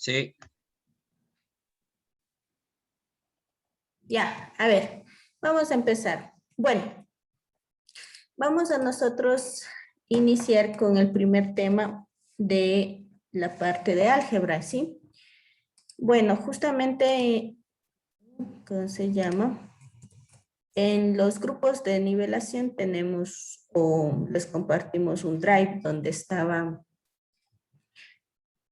Sí. Ya, a ver, vamos a empezar. Bueno, vamos a nosotros iniciar con el primer tema de la parte de álgebra, ¿sí? Bueno, justamente, ¿cómo se llama? En los grupos de nivelación tenemos o les compartimos un drive donde estaban,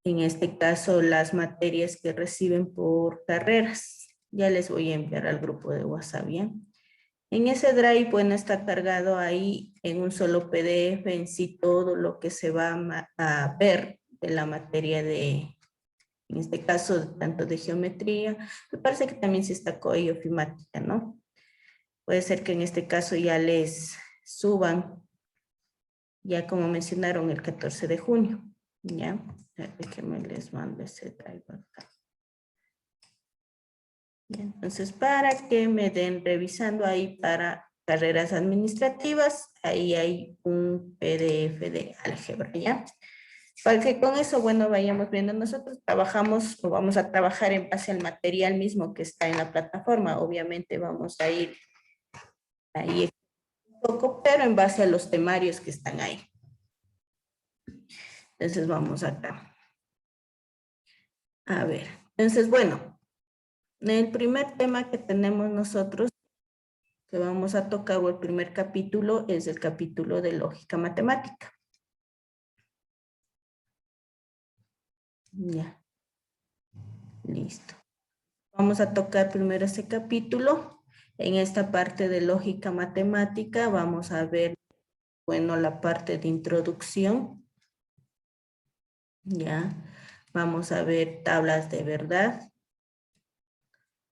en este caso, las materias que reciben por carreras. Ya les voy a enviar al grupo de WhatsApp, ¿bien? En ese drive, bueno, está cargado ahí en un solo PDF en sí todo lo que se va a ver de la materia de, en este caso, tanto de geometría, me parece que también sí está coiofimática, ¿no? Puede ser que en este caso ya les suban, ya como mencionaron, el 14 de junio, ¿ya? Déjenme les mando ese drive acá. Entonces, para que me den revisando ahí para carreras administrativas, ahí hay un PDF de álgebra, ¿ya? Para que con eso, bueno, vayamos viendo. Nosotros trabajamos o vamos a trabajar en base al material mismo que está en la plataforma. Obviamente vamos a ir ahí un poco, pero en base a los temarios que están ahí. Entonces, vamos acá. A ver, entonces, bueno, el primer tema que tenemos nosotros que vamos a tocar, o el primer capítulo, es el capítulo de lógica matemática. Ya. Listo. Vamos a tocar primero ese capítulo. En esta parte de lógica matemática vamos a ver, bueno, la parte de introducción. Ya. Vamos a ver tablas de verdad.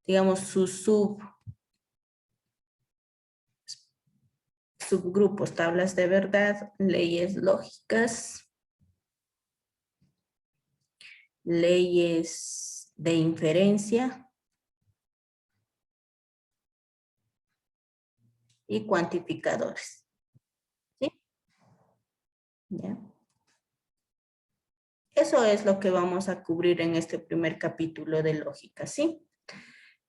Digamos sus subgrupos, tablas de verdad, leyes lógicas, leyes de inferencia y cuantificadores. ¿Sí? ¿Ya? Eso es lo que vamos a cubrir en este primer capítulo de lógica, ¿sí?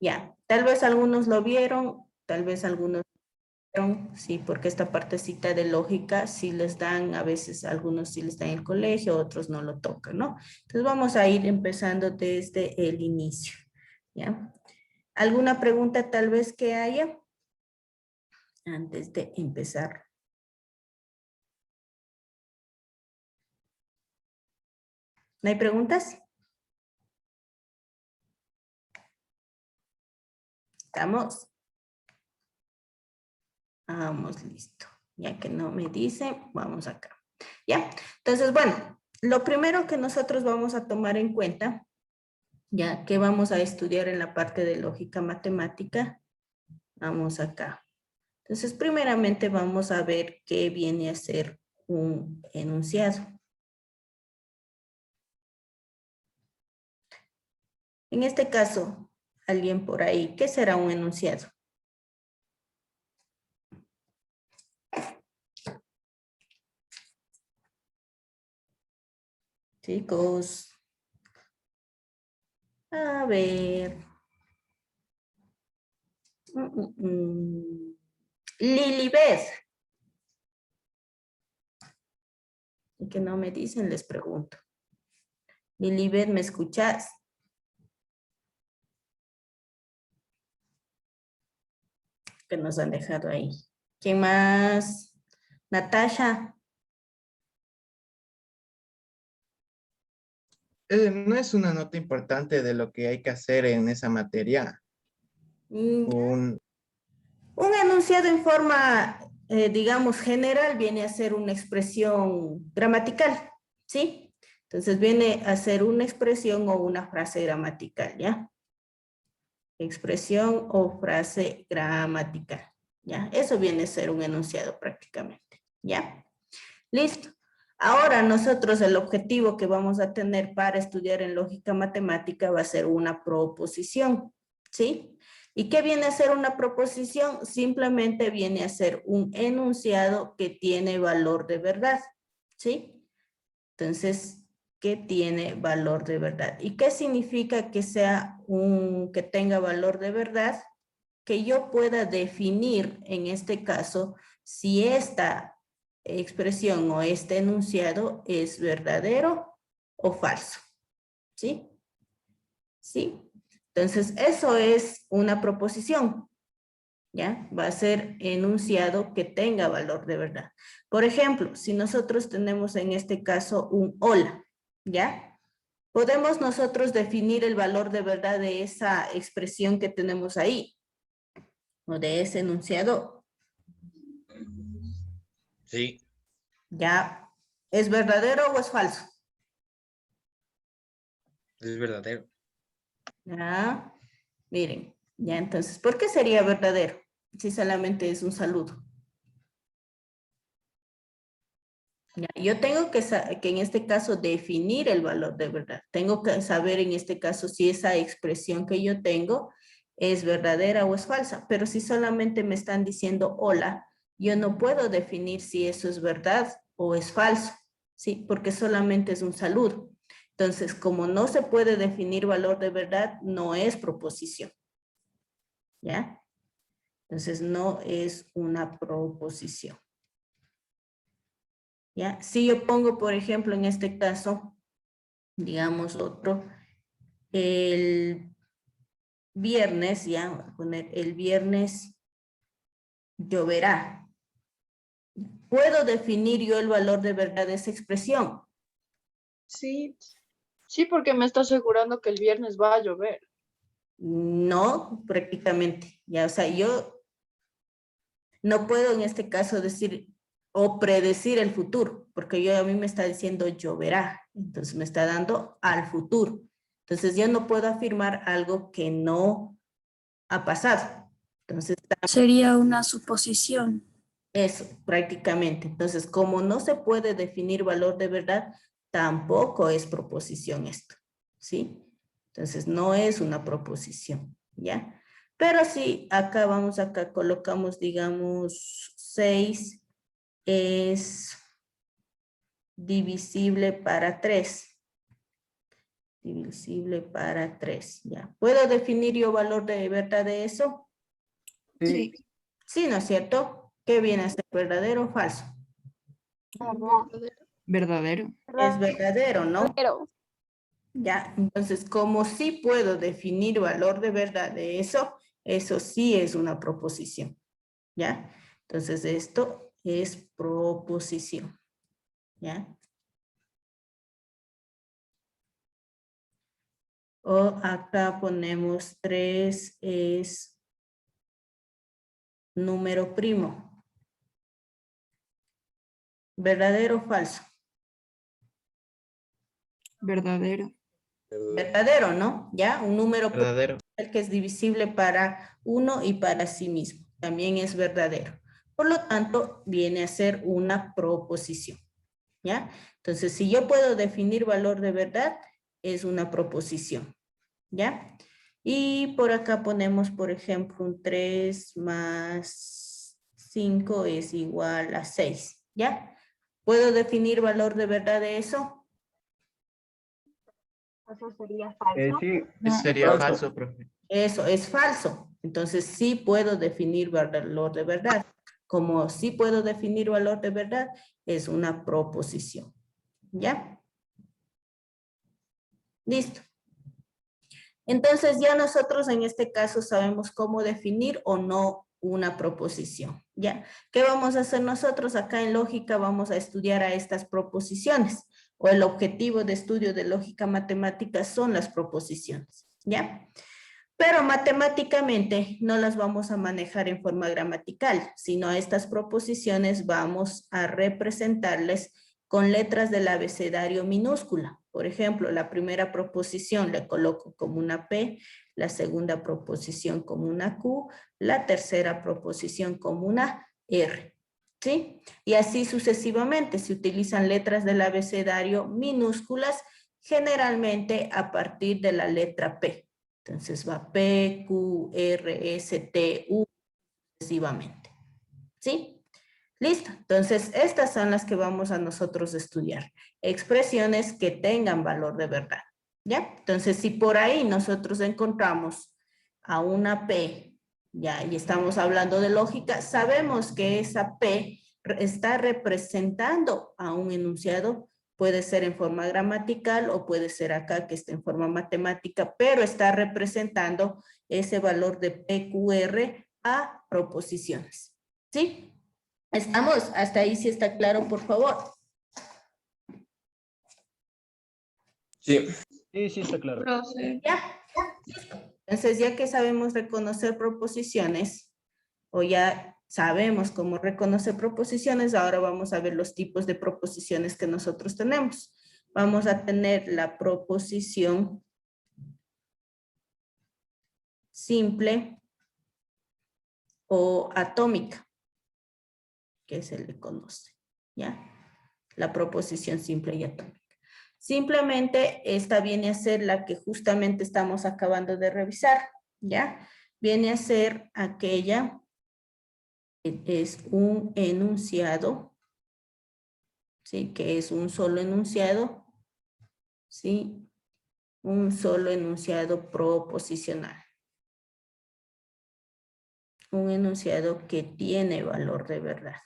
Ya, tal vez algunos lo vieron, tal vez algunos no vieron, sí, porque esta partecita de lógica sí les dan, a veces algunos sí les dan en el colegio, otros no lo tocan, ¿no? Entonces vamos a ir empezando desde el inicio, ¿ya? ¿Alguna pregunta tal vez que haya antes de empezar? ¿No hay preguntas? ¿Estamos? Vamos, listo. Ya que no me dice, vamos acá. ¿Ya? Entonces, bueno, lo primero que nosotros vamos a tomar en cuenta, ya que vamos a estudiar en la parte de lógica matemática, vamos acá. Entonces, primeramente vamos a ver qué viene a ser un enunciado. En este caso, alguien por ahí, ¿qué será un enunciado? Chicos, a ver. Lilibet. Y que no me dicen, les pregunto. Lilibet, ¿me escuchas? Que nos han dejado ahí. ¿Quién más? Natasha. ¿No es una nota importante de lo que hay que hacer en esa materia? Un enunciado en forma, digamos, general viene a ser una expresión gramatical, ¿sí? Entonces viene a ser una expresión o una frase gramatical, ¿ya? Expresión o frase gramatical, ¿ya? Eso viene a ser un enunciado prácticamente, ¿ya? Listo. Ahora nosotros el objetivo que vamos a tener para estudiar en lógica matemática va a ser una proposición, ¿sí? ¿Y qué viene a ser una proposición? Simplemente viene a ser un enunciado que tiene valor de verdad, ¿sí? Entonces, que tiene valor de verdad. ¿Y qué significa que que tenga valor de verdad? Que yo pueda definir, en este caso, si esta expresión o este enunciado es verdadero o falso. ¿Sí? ¿Sí? Entonces, eso es una proposición. ¿Ya? Va a ser enunciado que tenga valor de verdad. Por ejemplo, si nosotros tenemos en este caso un hola, ¿ya? Podemos nosotros definir el valor de verdad de esa expresión que tenemos ahí, o de ese enunciado. Sí. ¿Ya? ¿Es verdadero o es falso? Es verdadero. ¿Ya? Miren, ya entonces, ¿por qué sería verdadero si solamente es un saludo? Ya, yo tengo que en este caso definir el valor de verdad. Tengo que saber en este caso si esa expresión que yo tengo es verdadera o es falsa. Pero si solamente me están diciendo hola, yo no puedo definir si eso es verdad o es falso, ¿sí? Porque solamente es un saludo. Entonces, como no se puede definir valor de verdad, no es proposición. ¿Ya? Entonces, no es una proposición. ¿Ya? Si yo pongo, por ejemplo, en este caso, digamos otro, el viernes, ya, voy a poner el viernes lloverá. ¿Puedo definir yo el valor de verdad de esa expresión? Sí, sí, porque me está asegurando que el viernes va a llover. No, prácticamente. Ya, o sea, yo no puedo en este caso decir o predecir el futuro, porque a mí me está diciendo lloverá, entonces me está dando al futuro. Entonces yo no puedo afirmar algo que no ha pasado. Entonces, Sería una suposición. eso, prácticamente. Entonces, como no se puede definir valor de verdad, tampoco es proposición esto, ¿sí? Entonces, no es una proposición, ¿ya? Pero sí, acá colocamos, digamos, 6 es divisible para 3. Divisible para 3, ¿ya? ¿Puedo definir yo valor de verdad de eso? Sí. Sí, ¿no es cierto? ¿Qué viene a ser verdadero o falso? Verdadero. Es verdadero, ¿no? Pero, Ya, entonces, como sí puedo definir valor de verdad de eso, eso sí es una proposición, ¿ya? Entonces, esto es proposición, ¿ya? O acá ponemos 3 es número primo. ¿Verdadero o falso? Verdadero. Verdadero, ¿no? ¿Ya? Un número primo Verdadero. el que es divisible para uno y para sí mismo. También es verdadero. Por lo tanto, viene a ser una proposición. ¿Ya? Entonces, si yo puedo definir valor de verdad, es una proposición. ¿Ya? Y por acá ponemos, por ejemplo, un 3 más 5 es igual a 6. ¿Ya? ¿Puedo definir valor de verdad de eso? eso sería falso. Sí, Eso sería falso. falso, profe. Eso es falso. Entonces, sí puedo definir valor de verdad. Como sí puedo definir valor de verdad, es una proposición. ¿Ya? Listo. Entonces, ya nosotros en este caso sabemos cómo definir o no una proposición. ¿Ya? ¿Qué vamos a hacer nosotros? Acá en lógica vamos a estudiar a estas proposiciones, o el objetivo de estudio de lógica matemática son las proposiciones. ¿Ya? Pero matemáticamente no las vamos a manejar en forma gramatical, sino a estas proposiciones vamos a representarles con letras del abecedario minúscula. Por ejemplo, la primera proposición le coloco como una P, la segunda proposición como una Q, la tercera proposición como una R. ¿Sí? Y así sucesivamente se utilizan letras del abecedario minúsculas generalmente a partir de la letra P. Entonces va P, Q, R, S, T, U, sucesivamente. ¿Sí? Listo. Entonces, estas son las que vamos a nosotros estudiar. Expresiones que tengan valor de verdad. ¿Ya? Entonces, si por ahí nosotros encontramos a una P, ya, y estamos hablando de lógica, sabemos que esa P está representando a un enunciado. Puede ser en forma gramatical o puede ser acá que esté en forma matemática, pero está representando ese valor de PQR a proposiciones. ¿Sí? ¿Estamos? Hasta ahí sí está claro, por favor. Sí. Sí, sí está claro. Profe. ¿Ya? Listo. Entonces, ya que sabemos reconocer proposiciones, o ya sabemos cómo reconocer proposiciones, ahora vamos a ver los tipos de proposiciones que nosotros tenemos. Vamos a tener la proposición simple o atómica, que se le conoce, ¿ya? La proposición simple y atómica. Simplemente esta viene a ser la que justamente estamos acabando de revisar, ¿ya? Viene a ser aquella que es un enunciado, ¿sí? Que es un solo enunciado, ¿sí? Un solo enunciado proposicional. Un enunciado que tiene valor de verdad.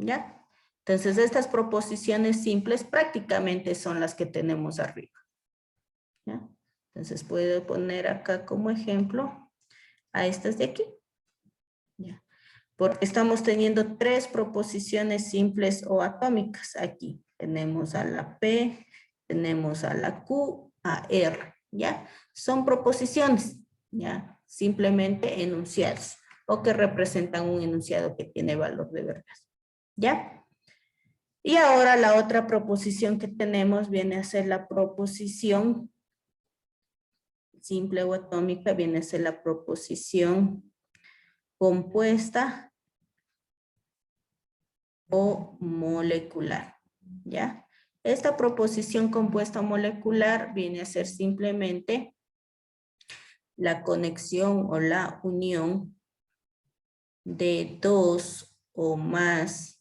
¿Ya? Entonces, estas proposiciones simples prácticamente son las que tenemos arriba. ¿Ya? Entonces, puedo poner acá como ejemplo a estas de aquí. ¿Ya? Porque estamos teniendo 3 proposiciones simples o atómicas aquí. Tenemos a la P, tenemos a la Q, a R. ¿Ya? Son proposiciones, ¿ya? Simplemente enunciados o que representan un enunciado que tiene valor de verdad. ¿Ya? Y ahora la otra proposición que tenemos viene a ser la proposición simple o atómica, viene a ser la proposición compuesta o molecular, ¿ya? Esta proposición compuesta o molecular viene a ser simplemente la conexión o la unión de 2 o más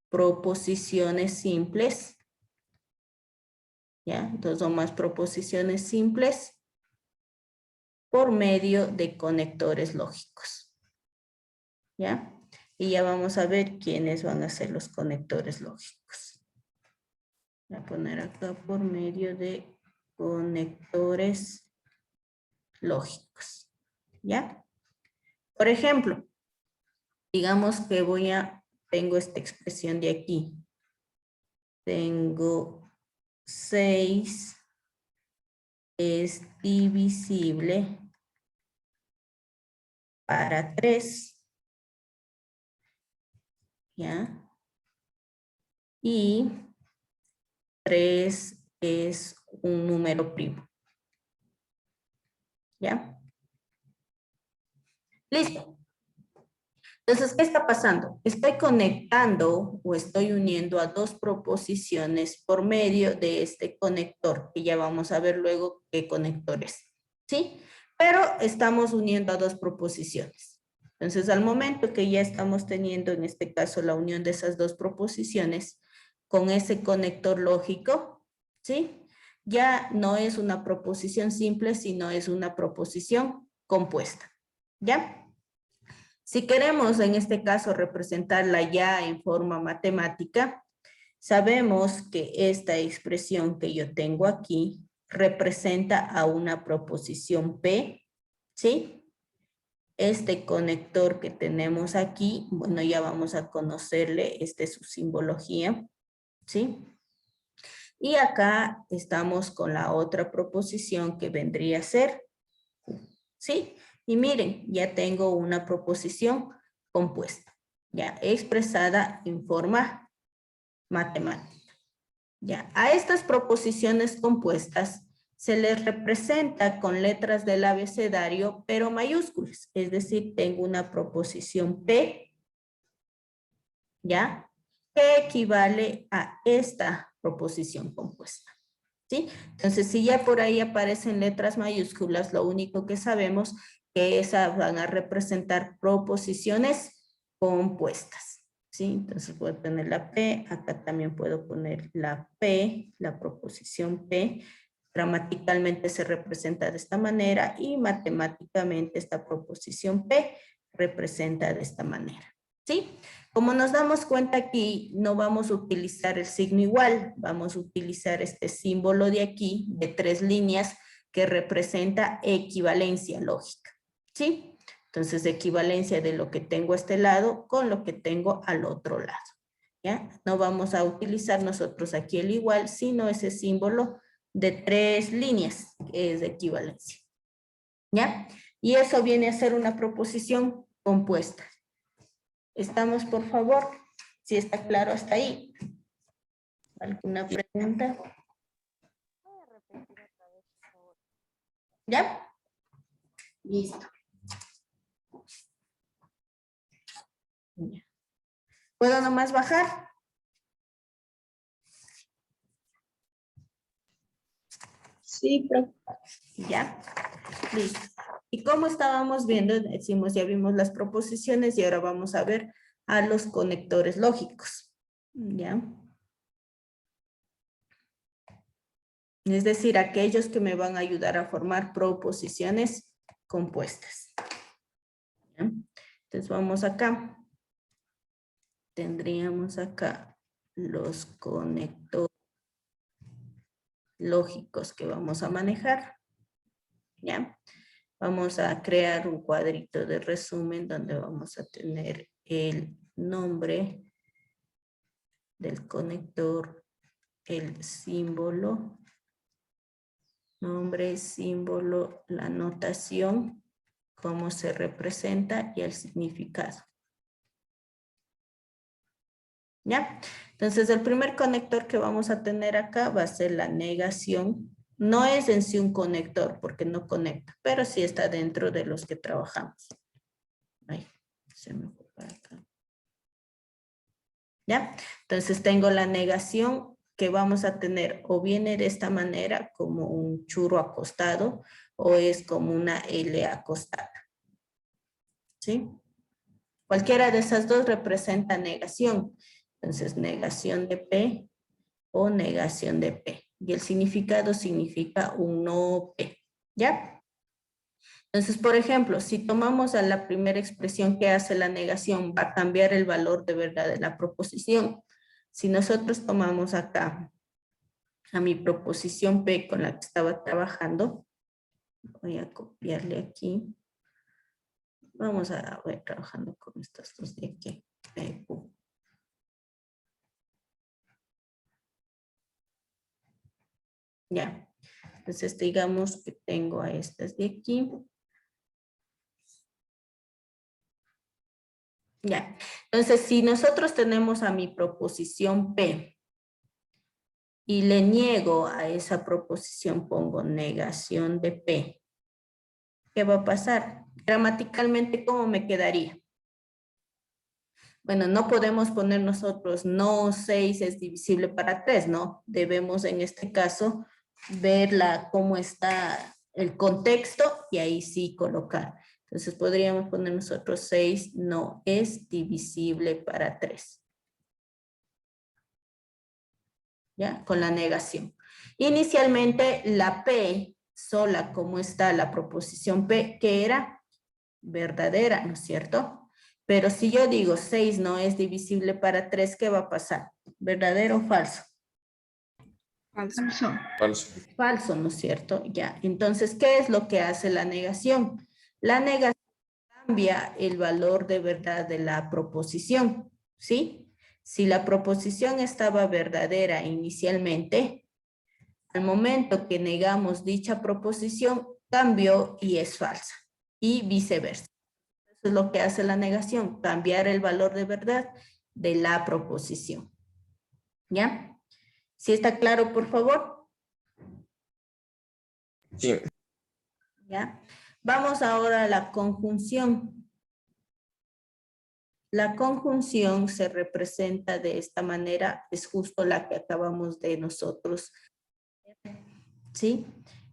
proposiciones simples, ¿ya? 2 o más proposiciones simples por medio de conectores lógicos, ¿ya? Y ya vamos a ver quiénes van a ser los conectores lógicos. Voy a poner acá por medio de conectores lógicos, ¿ya? Por ejemplo, digamos que tengo esta expresión de aquí. Tengo 6 es divisible para 3. ¿Ya? Y 3 es un número primo. ¿Ya? Listo. Entonces, ¿qué está pasando? Estoy conectando o estoy uniendo a 2 proposiciones por medio de este conector, que ya vamos a ver luego qué conector es. ¿Sí? Pero estamos uniendo a 2 proposiciones. Entonces, al momento que ya estamos teniendo, en este caso, la unión de esas 2 proposiciones con ese conector lógico, ¿sí? Ya no es una proposición simple, sino es una proposición compuesta. ¿Ya? Si queremos, en este caso, representarla ya en forma matemática, sabemos que esta expresión que yo tengo aquí representa a una proposición P, ¿sí? Este conector que tenemos aquí, bueno, ya vamos a conocerle, esta es su simbología, ¿sí? Y acá estamos con la otra proposición que vendría a ser Q, ¿sí? Y miren, ya tengo una proposición compuesta, ya expresada en forma matemática. Ya, a estas proposiciones compuestas se les representa con letras del abecedario, pero mayúsculas. Es decir, tengo una proposición P, ya, que equivale a esta proposición compuesta. ¿Sí? Entonces, si ya por ahí aparecen letras mayúsculas, lo único que sabemos que esas van a representar proposiciones compuestas. ¿Sí? Entonces puedo tener la P, acá también puedo poner la P, la proposición P. Gramaticalmente se representa de esta manera y matemáticamente esta proposición P representa de esta manera. ¿Sí? Como nos damos cuenta aquí, no vamos a utilizar el signo igual, vamos a utilizar este símbolo de aquí, de 3 líneas, que representa equivalencia lógica. ¿Sí? Entonces, equivalencia de lo que tengo a este lado con lo que tengo al otro lado. ¿Ya? No vamos a utilizar nosotros aquí el igual, sino ese símbolo de 3 líneas, que es de equivalencia. ¿Ya? Y eso viene a ser una proposición compuesta. ¿Estamos, por favor? Si está claro hasta ahí. ¿Alguna pregunta? ¿Ya? Listo. ¿Puedo nomás bajar? Sí, pero ¿Ya? Listo. ¿Y cómo estábamos viendo? Decimos, ya vimos las proposiciones y ahora vamos a ver a los conectores lógicos. ¿Ya? Es decir, aquellos que me van a ayudar a formar proposiciones compuestas. ¿Ya? Entonces vamos acá. Tendríamos acá los conectores lógicos que vamos a manejar. ¿Ya? Vamos a crear un cuadrito de resumen donde vamos a tener el nombre del conector, el símbolo, nombre, símbolo, la notación, cómo se representa y el significado. ¿Ya? Entonces, el primer conector que vamos a tener acá va a ser la negación. No es en sí un conector porque no conecta, pero sí está dentro de los que trabajamos. Ay, se me fue para acá. ¿Ya? Entonces, tengo la negación que vamos a tener o viene de esta manera como un churro acostado o es como una L acostada. ¿Sí? Cualquiera de esas dos representa negación. Entonces, negación de P o negación de P. Y el significado significa un no P. ¿Ya? Entonces, por ejemplo, si tomamos a la primera expresión que hace la negación, va a cambiar el valor de verdad de la proposición. Si nosotros tomamos acá a mi proposición P con la que estaba trabajando, voy a copiarle aquí. Vamos a ver trabajando con estos dos de aquí. Ya, entonces digamos que tengo a estas de aquí. Ya, entonces si nosotros tenemos a mi proposición P y le niego a esa proposición, pongo negación de P, ¿qué va a pasar? Gramaticalmente, ¿cómo me quedaría? Bueno, no podemos poner nosotros no 6 es divisible para 3, ¿no? Debemos en este caso ver cómo está el contexto y ahí sí colocar. Entonces podríamos poner nosotros 6 no es divisible para 3. ¿Ya? Con la negación. Inicialmente la P sola, como está la proposición P, que era verdadera, ¿no es cierto? Pero si yo digo 6 no es divisible para 3, ¿qué va a pasar? ¿Verdadero o falso? Falso. Falso. Falso, ¿no es cierto? Ya. Entonces, ¿qué es lo que hace la negación? La negación cambia el valor de verdad de la proposición, ¿sí? Si la proposición estaba verdadera inicialmente, al momento que negamos dicha proposición, cambió y es falsa. Y viceversa. Eso es lo que hace la negación, cambiar el valor de verdad de la proposición. ¿Ya? ¿Sí está claro, por favor? Sí. ¿Ya? Vamos ahora a la conjunción. La conjunción se representa de esta manera, es justo la que acabamos de nosotros, ¿sí?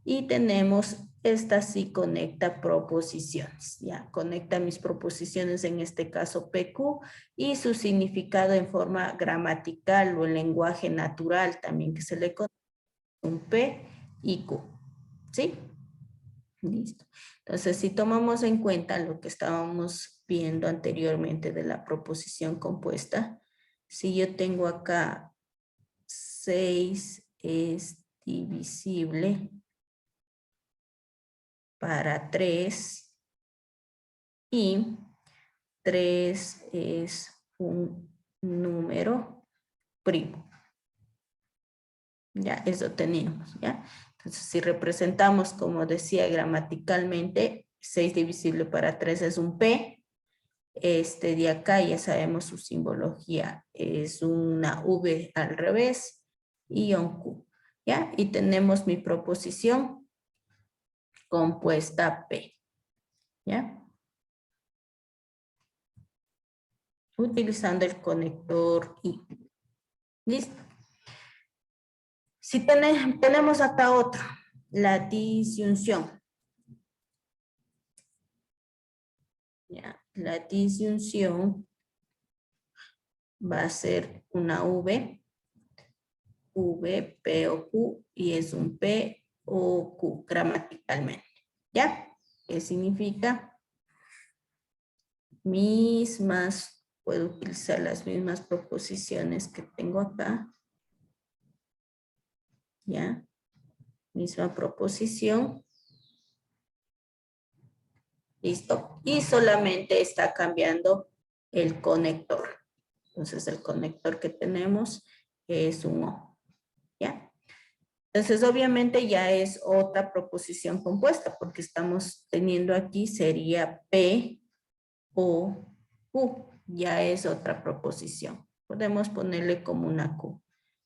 Y tenemos esta sí conecta proposiciones, ya, conecta mis proposiciones, en este caso PQ, y su significado en forma gramatical o en lenguaje natural también que se le conoce, un P y Q, ¿sí? Listo. Entonces, si tomamos en cuenta lo que estábamos viendo anteriormente de la proposición compuesta, si yo tengo acá 6 es divisible para 3 y 3 es un número primo. Ya, eso teníamos, ¿ya? Entonces, si representamos, como decía gramaticalmente, 6 divisible para 3 es un P. De acá ya sabemos su simbología. Es una V al revés y un Q, ¿ya? Y tenemos mi proposición compuesta P, ¿ya? Utilizando el conector I. ¿Listo? Si tenemos acá otra, la disyunción. Ya, la disyunción va a ser una V, P o Q, y es un P o Q gramaticalmente. ¿Ya? ¿Qué significa? Puedo utilizar las mismas proposiciones que tengo acá. ¿Ya? Misma proposición. Listo. Y solamente está cambiando el conector. Entonces, el conector que tenemos es un O. ¿Ya? Entonces, obviamente ya es otra proposición compuesta, porque estamos teniendo aquí, sería P o Q. Ya es otra proposición. Podemos ponerle como una Q.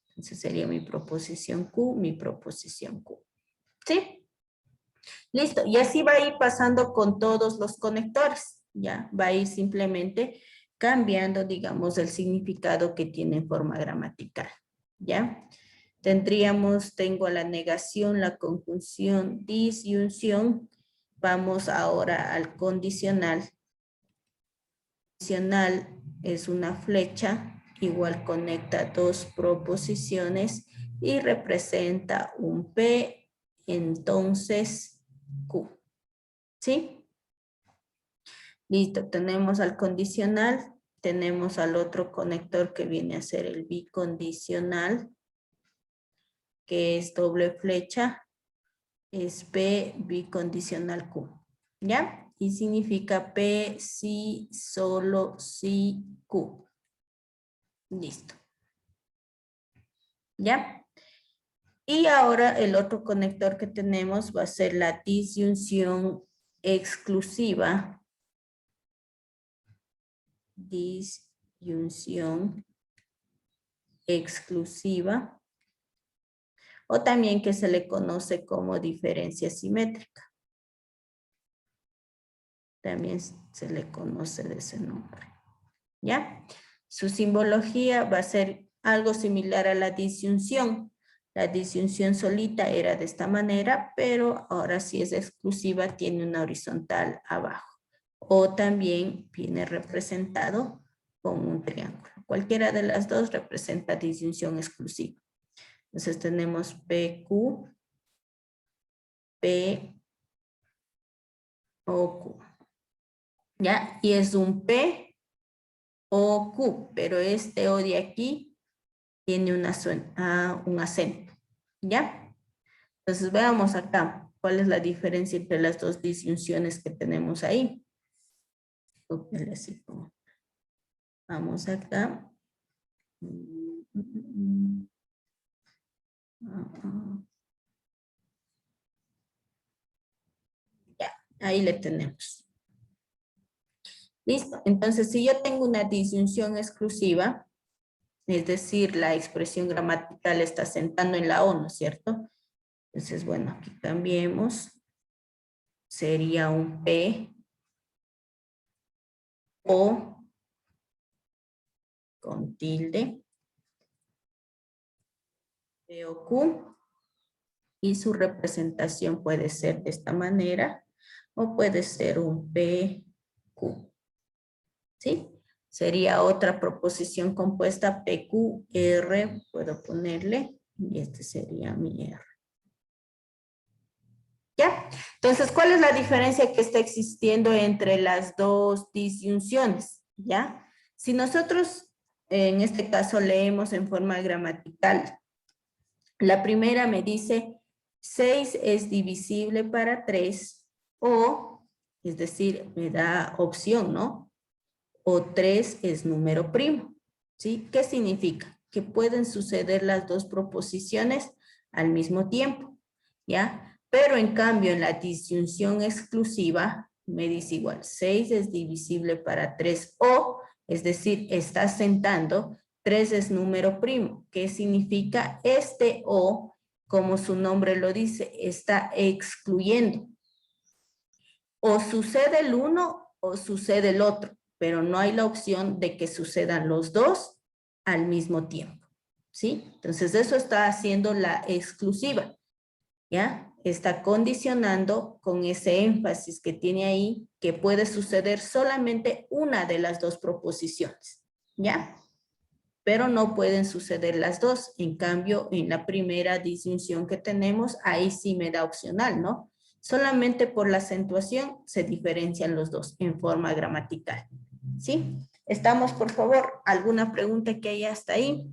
Entonces, sería mi proposición Q, mi proposición Q. ¿Sí? Listo, y así va a ir pasando con todos los conectores, ¿ya? Va a ir simplemente cambiando, digamos, el significado que tiene en forma gramatical, ¿ya? Tengo la negación, la conjunción, disyunción. Vamos ahora al condicional. Condicional es una flecha, igual conecta dos proposiciones y representa un P, entonces Q. ¿Sí? Listo, tenemos al condicional, tenemos al otro conector que viene a ser el bicondicional, que es doble flecha, es P bicondicional Q, ¿ya? Y significa P si, solo si Q. Listo. ¿Ya? Y ahora el otro conector que tenemos va a ser la disyunción exclusiva. Disyunción exclusiva, o también que se le conoce como diferencia simétrica. También se le conoce de ese nombre. ¿Ya? Su simbología va a ser algo similar a la disyunción. La disyunción solita era de esta manera, pero ahora si es exclusiva tiene una horizontal abajo. O también viene representado con un triángulo. Cualquiera de las dos representa disyunción exclusiva. Entonces tenemos PQ, P o Q. ¿Ya? Y es un P o Q, pero este O de aquí tiene un acento. ¿Ya? Entonces veamos acá cuál es la diferencia entre las dos disyunciones que tenemos ahí. Vamos acá. Ya, ahí le tenemos. Listo. Entonces, si yo tengo una disyunción exclusiva, es decir, la expresión gramatical está sentando en la O, ¿no es cierto? Entonces, bueno, aquí cambiemos. Sería un P o con tilde. P o Q. y su representación puede ser de esta manera o puede ser un PQ. ¿Sí? Sería otra proposición compuesta PQR, puedo ponerle, y este sería mi R. ¿Ya? Entonces, ¿cuál es la diferencia que está existiendo entre las dos disyunciones? ¿Ya? Si nosotros, en este caso, leemos en forma gramatical, la primera me dice 6 es divisible para 3 o, es decir, me da opción, ¿no? O 3 es número primo, ¿sí? ¿Qué significa? Que pueden suceder las dos proposiciones al mismo tiempo, ¿ya? Pero en cambio, en la disyunción exclusiva, me dice igual, 6 es divisible para 3 o, es decir, está asentando, 3 es número primo. ¿Qué significa? Este o, como su nombre lo dice, está excluyendo. O sucede el uno o sucede el otro, pero no hay la opción de que sucedan los dos al mismo tiempo, ¿sí? Entonces eso está haciendo la exclusiva, ¿ya? Está condicionando con ese énfasis que tiene ahí que puede suceder solamente una de las dos proposiciones, ¿ya? Pero no pueden suceder las dos. En cambio, en la primera disyunción que tenemos, ahí sí me da opcional, ¿no? Solamente por la acentuación se diferencian los dos en forma gramatical, ¿sí? ¿Estamos, por favor? ¿Alguna pregunta que haya hasta ahí?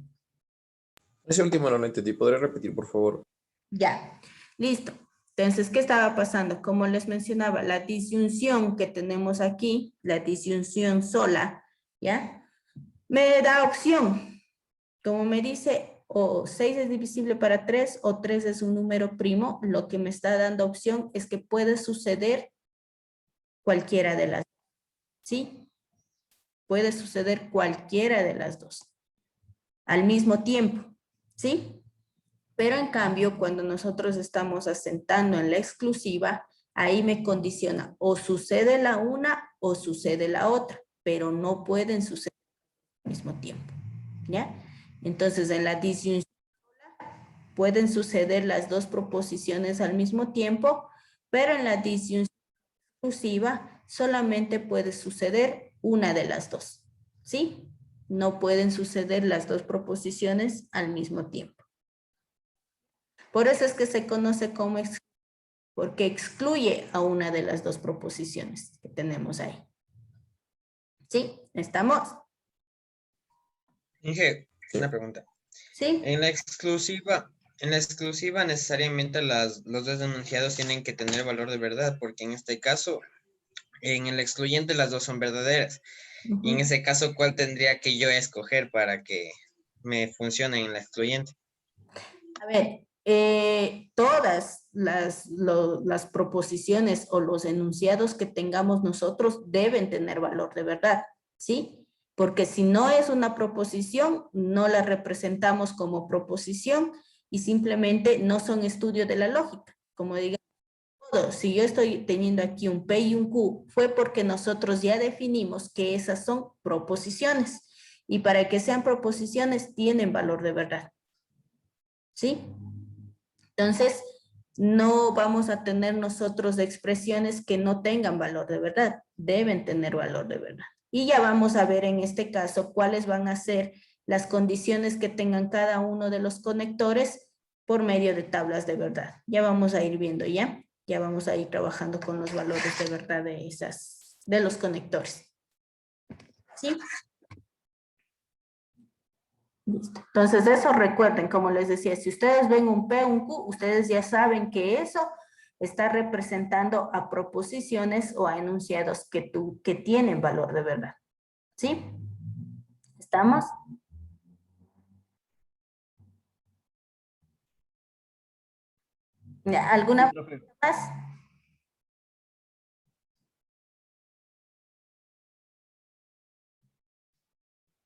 Ese último no lo entendí. ¿Podría repetir, por favor? Ya, listo. Entonces, ¿qué estaba pasando? Como les mencionaba, la disyunción que tenemos aquí, la disyunción sola, ¿ya? Me da opción. Como me dice, o 6 es divisible para 3 o 3 es un número primo, lo que me está dando opción es que puede suceder cualquiera de las dos, ¿sí? Puede suceder cualquiera de las dos al mismo tiempo, ¿sí? Pero en cambio, cuando nosotros estamos asentando en la exclusiva, ahí me condiciona o sucede la una o sucede la otra, pero no pueden suceder al mismo tiempo, ¿ya? Entonces, en la disyunción pueden suceder las dos proposiciones al mismo tiempo, pero en la disyunción exclusiva solamente puede suceder una de las dos, ¿sí? No pueden suceder las dos proposiciones al mismo tiempo. Por eso es que se conoce como porque excluye a una de las dos proposiciones que tenemos ahí. ¿Sí? ¿Estamos? Inge, una pregunta. ¿Sí? En la exclusiva necesariamente los dos enunciados tienen que tener valor de verdad, porque en este caso, en el excluyente las dos son verdaderas. Y en ese caso, ¿cuál tendría que yo escoger para que me funcione en la excluyente? A ver, todas las proposiciones o los enunciados que tengamos nosotros deben tener valor de verdad, ¿sí? Porque si no es una proposición, no la representamos como proposición y simplemente no son estudio de la lógica. Como digamos, si yo estoy teniendo aquí un P y un Q, fue porque nosotros ya definimos que esas son proposiciones. Y para que sean proposiciones, tienen valor de verdad. ¿Sí? Entonces, no vamos a tener nosotros expresiones que no tengan valor de verdad. Deben tener valor de verdad. Y ya vamos a ver en este caso cuáles van a ser las condiciones que tengan cada uno de los conectores por medio de tablas de verdad. Ya vamos a ir viendo ya. Ya vamos a ir trabajando con los valores de verdad de los conectores. ¿Sí? Listo. Entonces eso recuerden, como les decía, si ustedes ven un P, un Q, ustedes ya saben que eso está representando a proposiciones o a enunciados que tienen valor de verdad. ¿Sí? ¿Estamos? ¿Alguna pregunta más?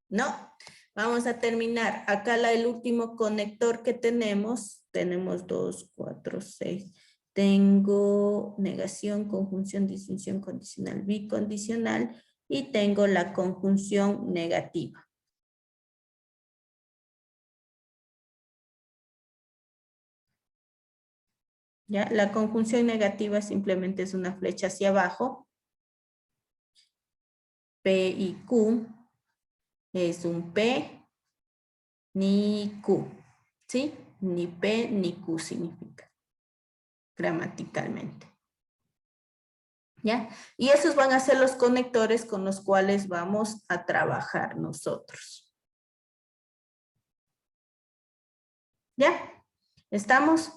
No. Vamos a terminar. Acá el último conector que tenemos 2, 4, 6. Tengo negación, conjunción, disjunción condicional, bicondicional y tengo la conjunción negativa. ¿Ya? La conjunción negativa simplemente es una flecha hacia abajo. P y Q es un P ni Q. ¿Sí? Ni P ni Q significa gramaticalmente. ¿Ya? Y esos van a ser los conectores con los cuales vamos a trabajar nosotros. ¿Ya? ¿Estamos?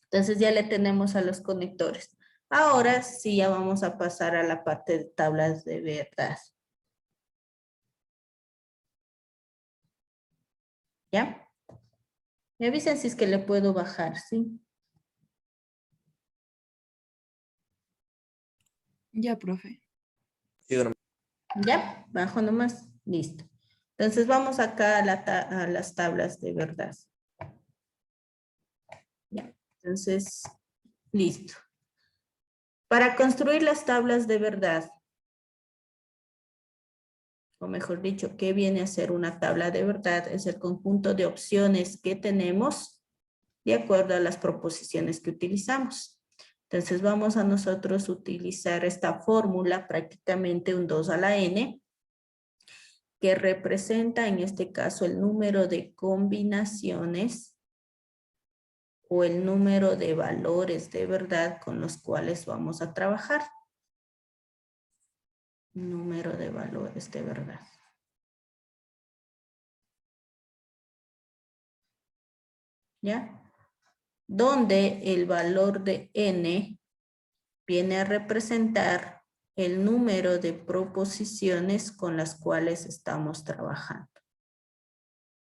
Entonces ya le tenemos a los conectores. Ahora sí ya vamos a pasar a la parte de tablas de verdad. ¿Ya? Me avisen si es que le puedo bajar, ¿sí? Ya, profe. Síganos. ¿Ya? Bajo nomás. Listo. Entonces vamos acá a las tablas de verdad. Ya. Entonces, listo. Para construir las tablas de verdad, o mejor dicho, ¿qué viene a ser una tabla de verdad? Es el conjunto de opciones que tenemos de acuerdo a las proposiciones que utilizamos. Entonces vamos a nosotros utilizar esta fórmula, prácticamente un 2 a la n, que representa en este caso el número de combinaciones o el número de valores de verdad con los cuales vamos a trabajar. Número de valores de verdad. ¿Ya? Donde el valor de n viene a representar el número de proposiciones con las cuales estamos trabajando.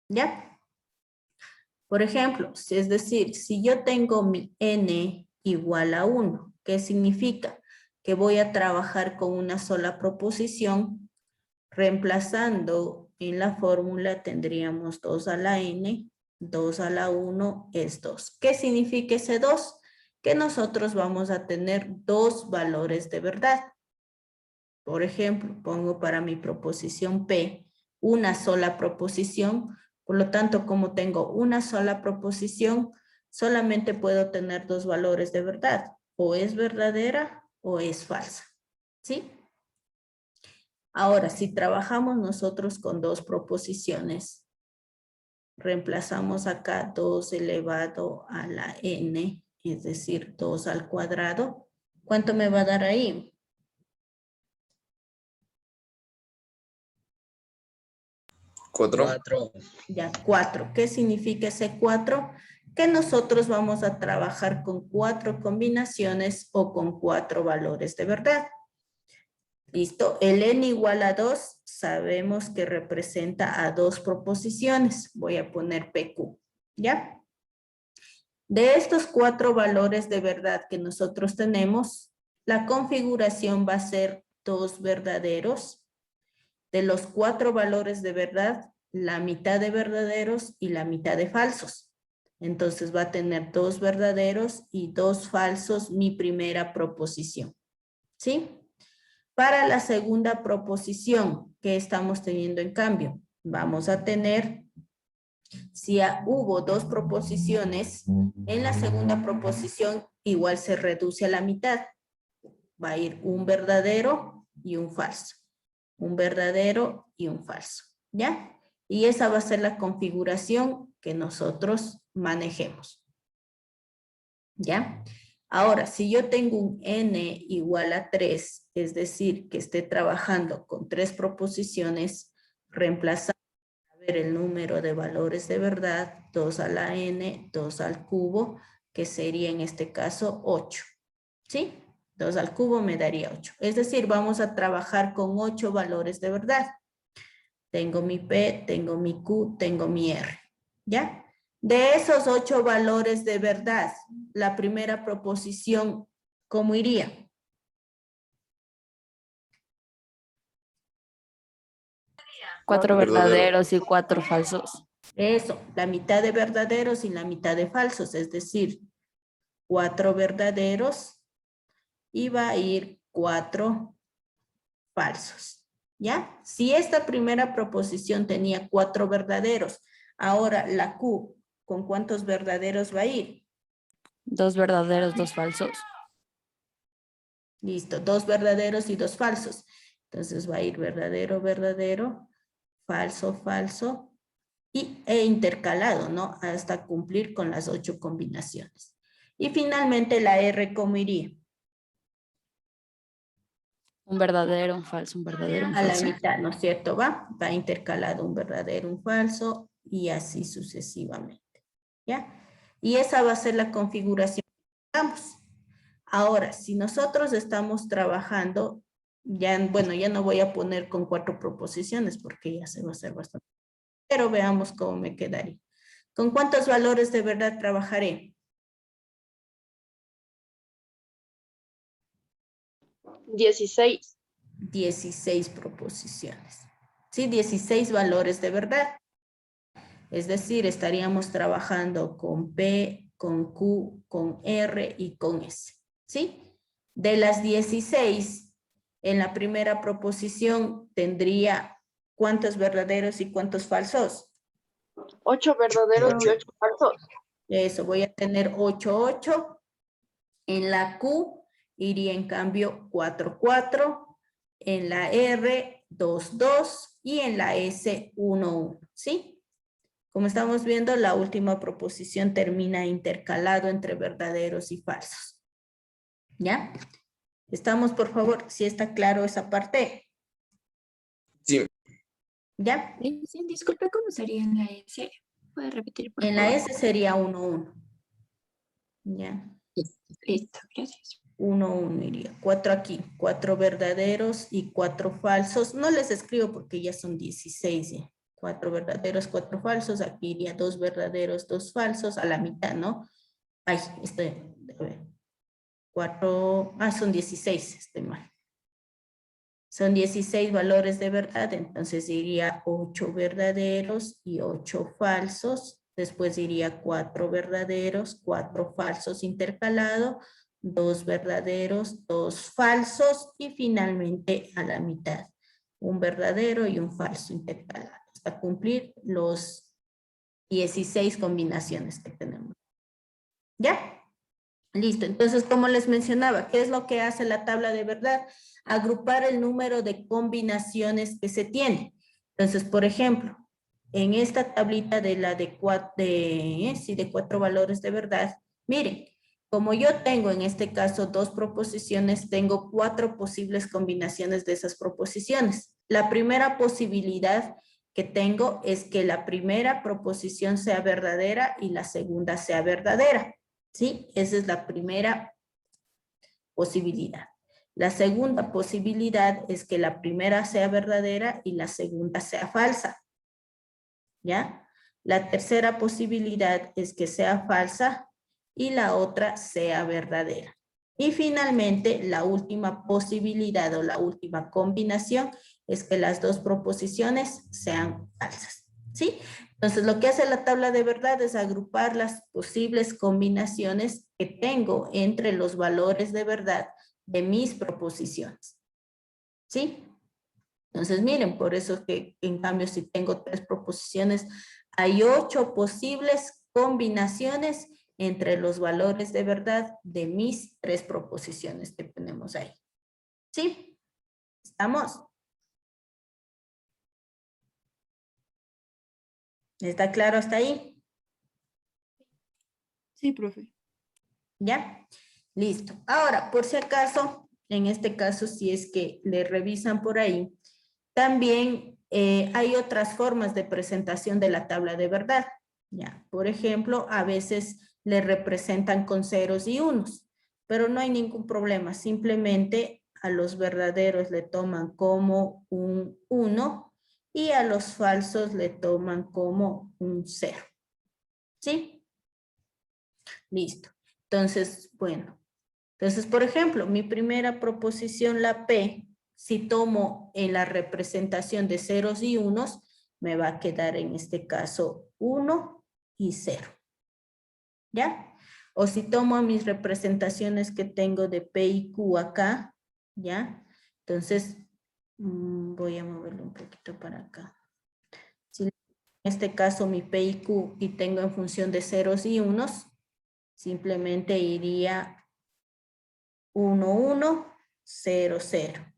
¿Ya? Por ejemplo, es decir, si yo tengo mi n igual a 1, ¿qué significa? Que voy a trabajar con una sola proposición, reemplazando en la fórmula tendríamos 2 a la n, 2 a la 1 es 2. ¿Qué significa ese 2? Que nosotros vamos a tener dos valores de verdad. Por ejemplo, pongo para mi proposición P una sola proposición. Por lo tanto, como tengo una sola proposición, solamente puedo tener dos valores de verdad. O es verdadera o es falsa. ¿Sí? Ahora, si trabajamos nosotros con dos proposiciones, reemplazamos acá 2 elevado a la n, es decir, 2 al cuadrado. ¿Cuánto me va a dar ahí? 4. 4. Ya, 4. ¿Qué significa ese 4? Que nosotros vamos a trabajar con 4 combinaciones o con 4 valores de verdad. Listo. El n igual a 2 sabemos que representa a dos proposiciones. Voy a poner PQ. ¿Ya? De estos 4 valores de verdad que nosotros tenemos, la configuración va a ser 2 verdaderos. De los 4 valores de verdad, la mitad de verdaderos y la mitad de falsos. Entonces va a tener 2 verdaderos y 2 falsos mi primera proposición. ¿Sí? Para la segunda proposición que estamos teniendo en cambio, vamos a tener, si hubo 2 proposiciones, en la segunda proposición igual se reduce a la mitad. Va a ir un verdadero y un falso. Un verdadero y un falso. ¿Ya? Y esa va a ser la configuración que nosotros manejemos. ¿Ya? Ahora, si yo tengo un n igual a 3, es decir, que esté trabajando con 3 proposiciones, reemplazando a ver el número de valores de verdad, 2 a la n, 2 al cubo, que sería en este caso 8. ¿Sí? 2 al cubo me daría 8. Es decir, vamos a trabajar con 8 valores de verdad. Tengo mi P, tengo mi Q, tengo mi R. ¿Ya? De esos 8 valores de verdad, la primera proposición, ¿cómo iría? Cuatro Verdadero. verdaderos y 4 falsos. Eso, la mitad de verdaderos y la mitad de falsos, es decir, 4 verdaderos y va a ir 4 falsos. ¿Ya? Si esta primera proposición tenía 4 verdaderos, ahora la Q, ¿con cuántos verdaderos va a ir? 2 verdaderos, 2 falsos. Listo, 2 verdaderos y 2 falsos. Entonces va a ir verdadero, verdadero, falso, falso e intercalado, ¿no? Hasta cumplir con las 8 combinaciones. Y finalmente la R, ¿cómo iría? Un verdadero, un falso, un verdadero, un A la falso. mitad, ¿no es cierto? Va intercalado un verdadero, un falso y así sucesivamente. ¿Ya? Y esa va a ser la configuración que hagamos. Ahora, si nosotros estamos trabajando, ya, bueno, ya no voy a poner con 4 proposiciones porque ya se va a hacer bastante. Pero veamos cómo me quedaría. ¿Con cuántos valores de verdad trabajaré? 16. 16 proposiciones. ¿Sí? 16 valores de verdad. Es decir, estaríamos trabajando con P, con Q, con R y con S. ¿Sí? De las 16, en la primera proposición tendría ¿cuántos verdaderos y cuántos falsos? 8 verdaderos y 8 falsos. Eso, voy a tener 8, 8. En la Q iría en cambio 4, 4. En la R, 2, 2. Y en la S, 1, 1. ¿Sí? Como estamos viendo, la última proposición termina intercalado entre verdaderos y falsos. ¿Ya? ¿Estamos, por favor? ¿Sí está claro esa parte? Sí. ¿Ya? Sí, disculpe, ¿cómo sería en la S? ¿Puede repetir, por En la favor? S sería 1, 1. ¿Ya? Listo, gracias. 1, 1 iría. 4 aquí. 4 verdaderos y 4 falsos. No les escribo porque ya son 16. ¿Ya? 4 verdaderos, 4 falsos. Aquí iría 2 verdaderos, 2 falsos. A la mitad, ¿no? Ay, a ver. 4, son 16, estoy mal. Son 16 valores de verdad, entonces iría 8 verdaderos y 8 falsos. Después iría 4 verdaderos, 4 falsos intercalado, 2 verdaderos, 2 falsos y finalmente a la mitad, un verdadero y un falso intercalado, hasta cumplir los 16 combinaciones que tenemos. ¿Ya? Listo, entonces como les mencionaba, ¿qué es lo que hace la tabla de verdad? Agrupar el número de combinaciones que se tiene. Entonces, por ejemplo, en esta tablita de 4 valores de verdad, miren, como yo tengo en este caso 2 proposiciones, tengo 4 posibles combinaciones de esas proposiciones. La primera posibilidad que tengo es que la primera proposición sea verdadera y la segunda sea verdadera. ¿Sí? Esa es la primera posibilidad. La segunda posibilidad es que la primera sea verdadera y la segunda sea falsa. ¿Ya? La tercera posibilidad es que sea falsa y la otra sea verdadera. Y finalmente, la última posibilidad o la última combinación es que las 2 proposiciones sean falsas. ¿Sí? Entonces, lo que hace la tabla de verdad es agrupar las posibles combinaciones que tengo entre los valores de verdad de mis proposiciones. ¿Sí? Entonces, miren, por eso que en cambio si tengo 3 proposiciones, hay 8 posibles combinaciones entre los valores de verdad de mis 3 proposiciones que tenemos ahí. ¿Sí? ¿Estamos? ¿Está claro hasta ahí? Sí, profe. ¿Ya? Listo. Ahora, por si acaso, en este caso, si es que le revisan por ahí, también hay otras formas de presentación de la tabla de verdad. ¿Ya? Por ejemplo, a veces le representan con ceros y unos, pero no hay ningún problema. Simplemente a los verdaderos le toman como un 1 y a los falsos le toman como un 0. ¿Sí? Listo. Entonces, bueno. Entonces, por ejemplo, mi primera proposición, la P, si tomo en la representación de ceros y unos, me va a quedar en este caso 1 y 0. ¿Ya? O si tomo mis representaciones que tengo de P y Q acá, ¿ya? Entonces, voy a moverlo un poquito para acá. Si en este caso mi P y Q y tengo en función de ceros y unos, simplemente iría 1, 1, 0, 0.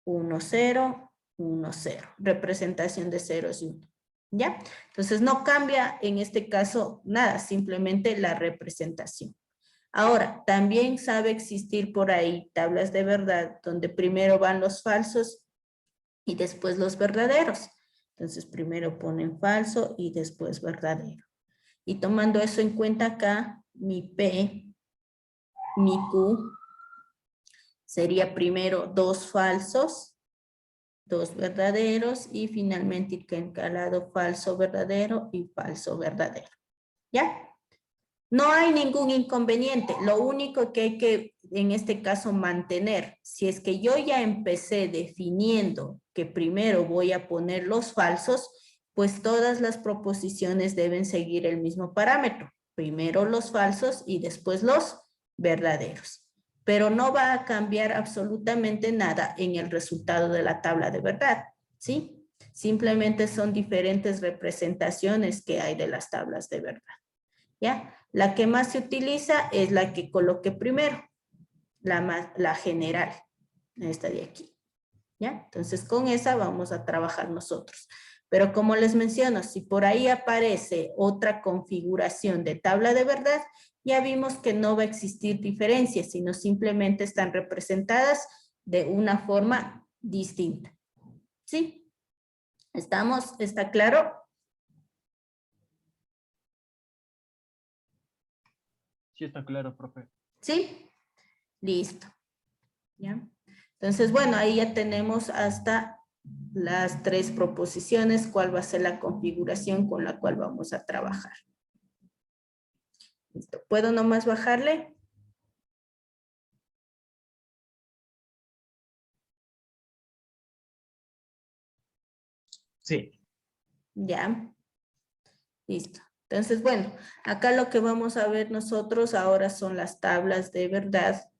1, 0, 1, 0. Representación de ceros y 1. ¿Ya? Entonces no cambia en este caso nada, simplemente la representación. Ahora, también sabe existir por ahí tablas de verdad donde primero van los falsos y después los verdaderos. Entonces primero ponen falso y después verdadero. Y tomando eso en cuenta acá, mi P, mi Q, sería primero 2 falsos, 2 verdaderos y finalmente intercalado falso verdadero y falso verdadero. ¿Ya? No hay ningún inconveniente. Lo único que hay que, en este caso, mantener, si es que yo ya empecé definiendo que primero voy a poner los falsos, pues todas las proposiciones deben seguir el mismo parámetro. Primero los falsos y después los verdaderos. Pero no va a cambiar absolutamente nada en el resultado de la tabla de verdad, ¿sí? Simplemente son diferentes representaciones que hay de las tablas de verdad, ¿ya? La que más se utiliza es la que coloqué primero, la general, esta de aquí, ¿ya? Entonces con esa vamos a trabajar nosotros. Pero como les menciono, si por ahí aparece otra configuración de tabla de verdad, ya vimos que no va a existir diferencia, sino simplemente están representadas de una forma distinta. ¿Sí? ¿Estamos? ¿Está claro? Sí, está claro, profe. ¿Sí? Listo. ¿Ya? Entonces, bueno, ahí ya tenemos hasta las 3 proposiciones, cuál va a ser la configuración con la cual vamos a trabajar. Listo. ¿Puedo nomás bajarle? Sí. Ya. Listo. Entonces, bueno, acá lo que vamos a ver nosotros ahora son las tablas de verdad.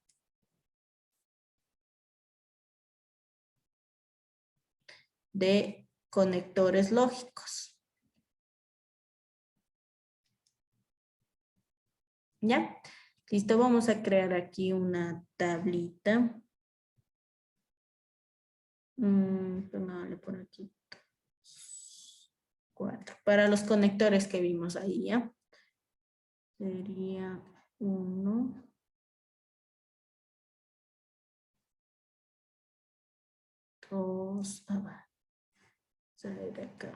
De conectores lógicos. ¿Ya? Listo, vamos a crear aquí una tablita. Pongámosle por aquí. 4. Para los conectores que vimos ahí, ¿ya? Sería 1. 2. Sale de acá.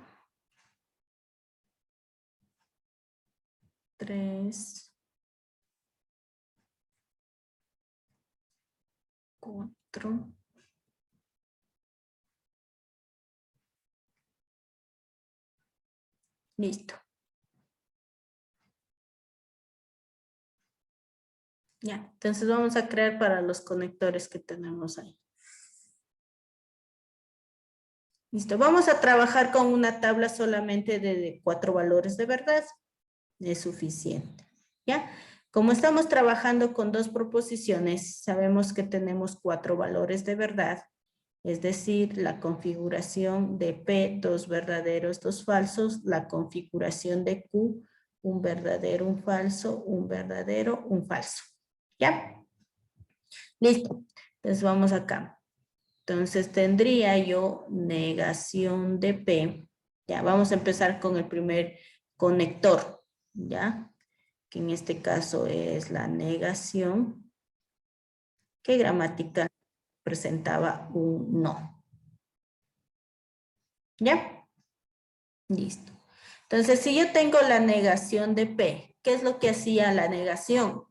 3. 4. Listo. Ya, entonces vamos a crear para los conectores que tenemos ahí. Listo, vamos a trabajar con una tabla solamente de 4 valores de verdad. Es suficiente, ¿ya? Como estamos trabajando con 2 proposiciones, sabemos que tenemos 4 valores de verdad. Es decir, la configuración de P, 2 verdaderos, 2 falsos. La configuración de Q, un verdadero, un falso, un verdadero, un falso. ¿Ya? Listo. Entonces vamos acá. Entonces tendría yo negación de P. Ya, vamos a empezar con el primer conector. ¿Ya? Que en este caso es la negación. Que gramatical presentaba un no. ¿Ya? Listo. Entonces, si yo tengo la negación de P, ¿qué es lo que hacía la negación?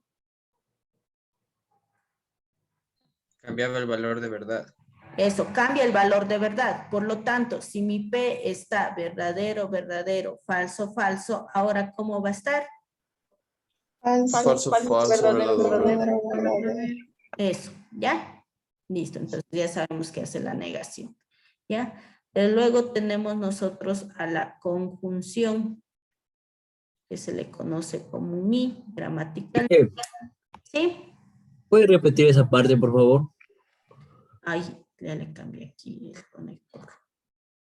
Cambiaba el valor de verdad. Eso, cambia el valor de verdad. Por lo tanto, si mi P está verdadero, verdadero, falso, falso, ahora ¿cómo va a estar? Falso, falso, verdadero. Eso, ¿ya? Listo, entonces ya sabemos qué hace la negación, ¿ya? Pero luego tenemos nosotros a la conjunción, que se le conoce como un I, gramatical. ¿Sí? ¿Puede repetir esa parte, por favor? Ay, ya le cambié aquí el conector.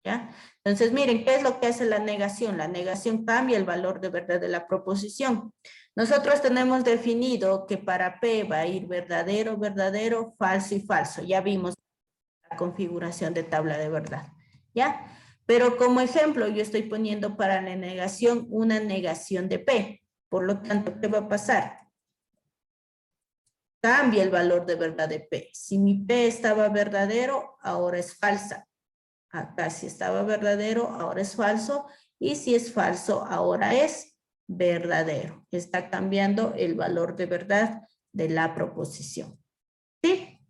¿Ya? Entonces, miren, ¿qué es lo que hace la negación? La negación cambia el valor de verdad de la proposición. Nosotros tenemos definido que para P va a ir verdadero, verdadero, falso y falso. Ya vimos la configuración de tabla de verdad, ¿ya? Pero como ejemplo, yo estoy poniendo para la negación una negación de P. Por lo tanto, ¿qué va a pasar? Cambia el valor de verdad de P. Si mi P estaba verdadero, ahora es falsa. Acá si estaba verdadero, ahora es falso. Y si es falso, ahora es verdadero. Está cambiando el valor de verdad de la proposición. ¿Sí?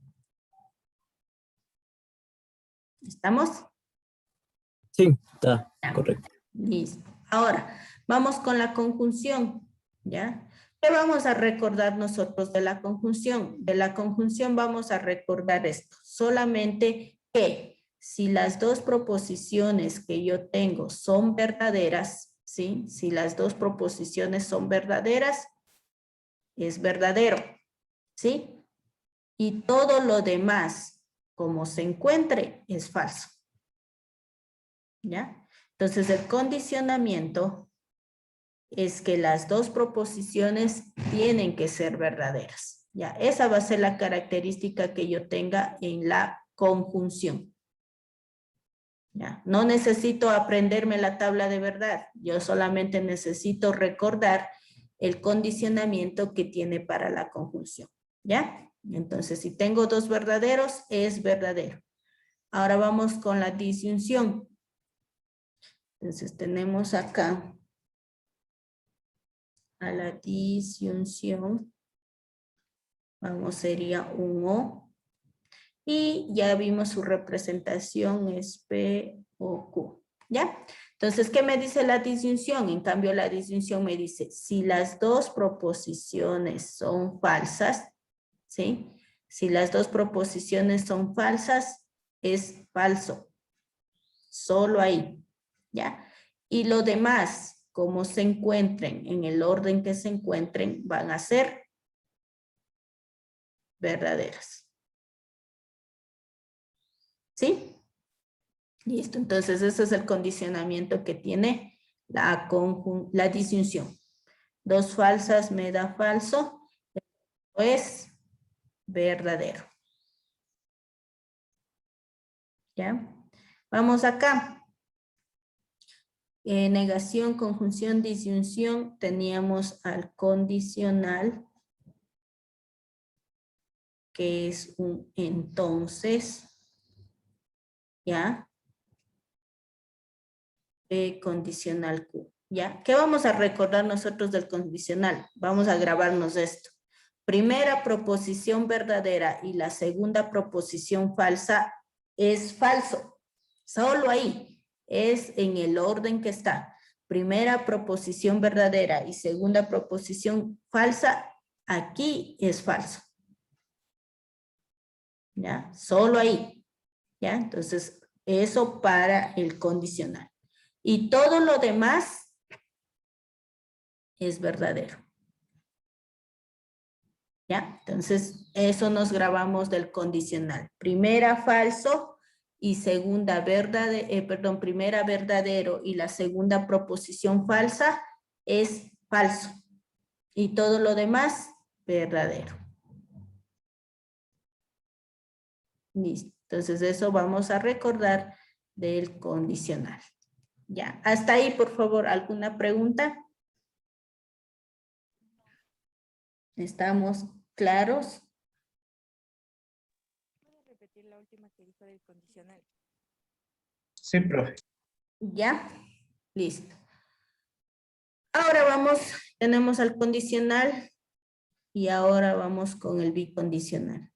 ¿Estamos? Sí, está correcto. Listo. Ahora, vamos con la conjunción, ¿ya? ¿Qué vamos a recordar nosotros de la conjunción? De la conjunción vamos a recordar esto. Solamente que si las dos proposiciones que yo tengo son verdaderas, ¿sí? Si las dos proposiciones son verdaderas, es verdadero, ¿sí? Y todo lo demás, como se encuentre, es falso. ¿Ya? Entonces, el condicionamiento es que las dos proposiciones tienen que ser verdaderas. ¿Ya? Esa va a ser la característica que yo tenga en la conjunción. ¿Ya? No necesito aprenderme la tabla de verdad. Yo solamente necesito recordar el condicionamiento que tiene para la conjunción. ¿Ya? Entonces, si tengo dos verdaderos, es verdadero. Ahora vamos con la disyunción. Entonces tenemos acá a la disyunción. Vamos, sería un O. Y ya vimos su representación es P o Q. ¿Ya? Entonces, ¿qué me dice la disyunción? En cambio, la disyunción me dice, si las dos proposiciones son falsas, ¿sí? Si las dos proposiciones son falsas, es falso. Solo ahí. ¿Ya? Y lo demás, como se encuentren, en el orden que se encuentren, van a ser verdaderas. ¿Sí? Listo, entonces ese es el condicionamiento que tiene la disyunción. Dos falsas me da falso, es verdadero. ¿Ya? Vamos acá. Negación, conjunción, disyunción, teníamos al condicional, que es un entonces, ¿ya? P condicional Q, ¿ya? ¿Qué vamos a recordar nosotros del condicional? Vamos a grabarnos esto. Primera proposición verdadera y la segunda proposición falsa es falso. Solo ahí. Es en el orden que está. Primera proposición verdadera y segunda proposición falsa, aquí es falso. ¿Ya? Solo ahí. ¿Ya? Entonces, eso para el condicional. Y todo lo demás es verdadero. ¿Ya? Entonces, eso nos grabamos del condicional. Primera falso y segunda primera verdadero y la segunda proposición falsa es falso. Y todo lo demás, verdadero. Listo. Entonces, eso vamos a recordar del condicional. Ya, hasta ahí, por favor, ¿alguna pregunta? ¿Estamos claros? ¿Puedo repetir la última que dijo del condicional? Sí, profe. Ya, listo. Ahora vamos, tenemos al condicional y ahora vamos con el bicondicional.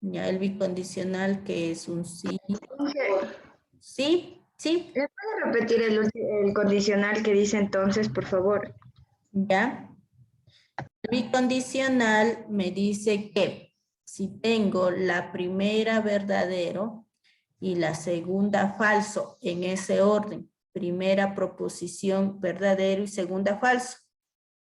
Ya, el bicondicional que es un sí. Sí, sí. ¿Le puede repetir el condicional que dice entonces, por favor? Ya. El bicondicional me dice que si tengo la primera verdadero y la segunda falso en ese orden, primera proposición verdadero y segunda falso.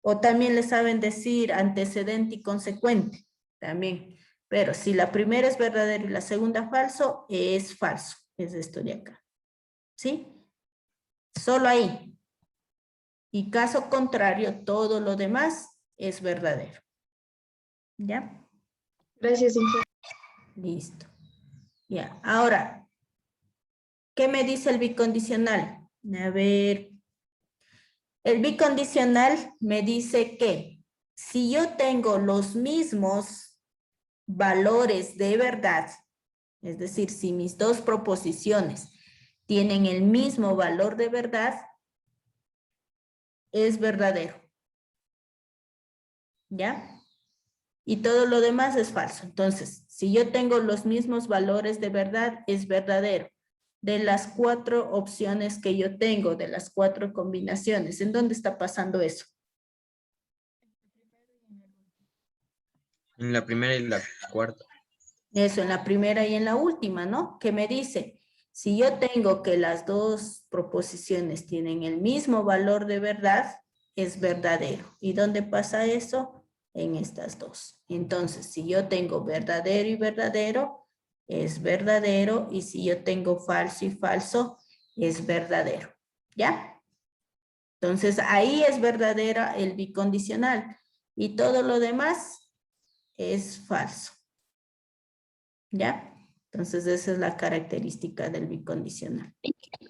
O también le saben decir antecedente y consecuente, también. Pero si la primera es verdadero y la segunda falso, es falso. Es esto de acá. ¿Sí? Solo ahí. Y caso contrario, todo lo demás es verdadero. ¿Ya? Gracias, Inge. Listo. Ya, ahora, ¿qué me dice el bicondicional? A ver, el bicondicional me dice que si yo tengo los mismos valores de verdad, es decir, si mis dos proposiciones tienen el mismo valor de verdad, es verdadero. ¿Ya? Y todo lo demás es falso. Entonces, si yo tengo los mismos valores de verdad, es verdadero. De las 4 opciones que yo tengo, de las 4 combinaciones, ¿en dónde está pasando eso? En la primera y la cuarta. Eso, en la primera y en la última, ¿no? Que me dice, si yo tengo que las dos proposiciones tienen el mismo valor de verdad, es verdadero. ¿Y dónde pasa eso? En estas dos. Entonces, si yo tengo verdadero y verdadero, es verdadero. Y si yo tengo falso y falso, es verdadero. ¿Ya? Entonces, ahí es verdadera el bicondicional. Y todo lo demás es falso. ¿Ya? Entonces, esa es la característica del bicondicional.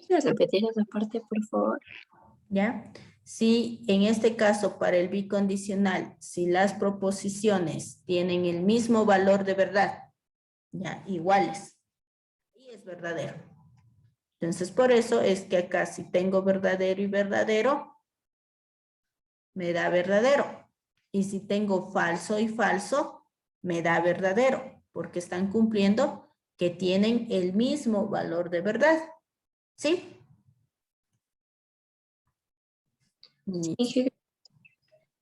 ¿Puedes repetir esa parte, por favor? ¿Ya? Si en este caso para el bicondicional, si las proposiciones tienen el mismo valor de verdad, ya, iguales, y es verdadero. Entonces, por eso es que acá si tengo verdadero y verdadero, me da verdadero. Y si tengo falso y falso, me da verdadero, porque están cumpliendo que tienen el mismo valor de verdad. ¿Sí? Inge,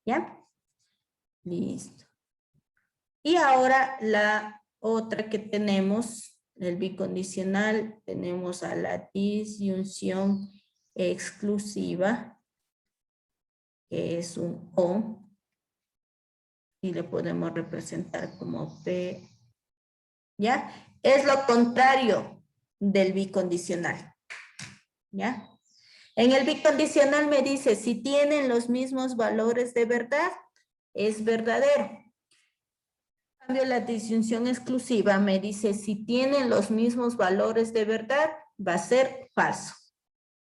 ¿Ya? Listo. Y ahora la otra que tenemos, el bicondicional, tenemos a la disyunción exclusiva, que es un O, y le podemos representar como P. ¿Ya? Es lo contrario del bicondicional. ¿Ya? En el bicondicional me dice, si tienen los mismos valores de verdad, es verdadero. En cambio, la disyunción exclusiva me dice, si tienen los mismos valores de verdad, va a ser falso.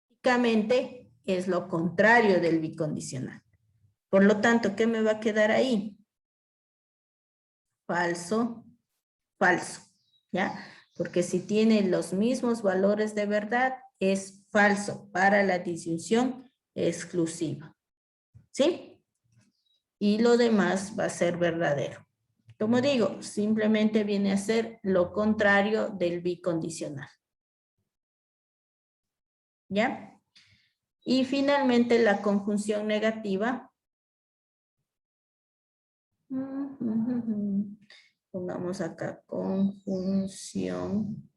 Básicamente, es lo contrario del bicondicional. Por lo tanto, ¿qué me va a quedar ahí? Falso, falso, ¿ya? Porque si tiene los mismos valores de verdad, es falso para la disyunción exclusiva. ¿Sí? Y lo demás va a ser verdadero. Como digo, simplemente viene a ser lo contrario del bicondicional. ¿Ya? Y finalmente la conjunción negativa. Pongamos acá conjunción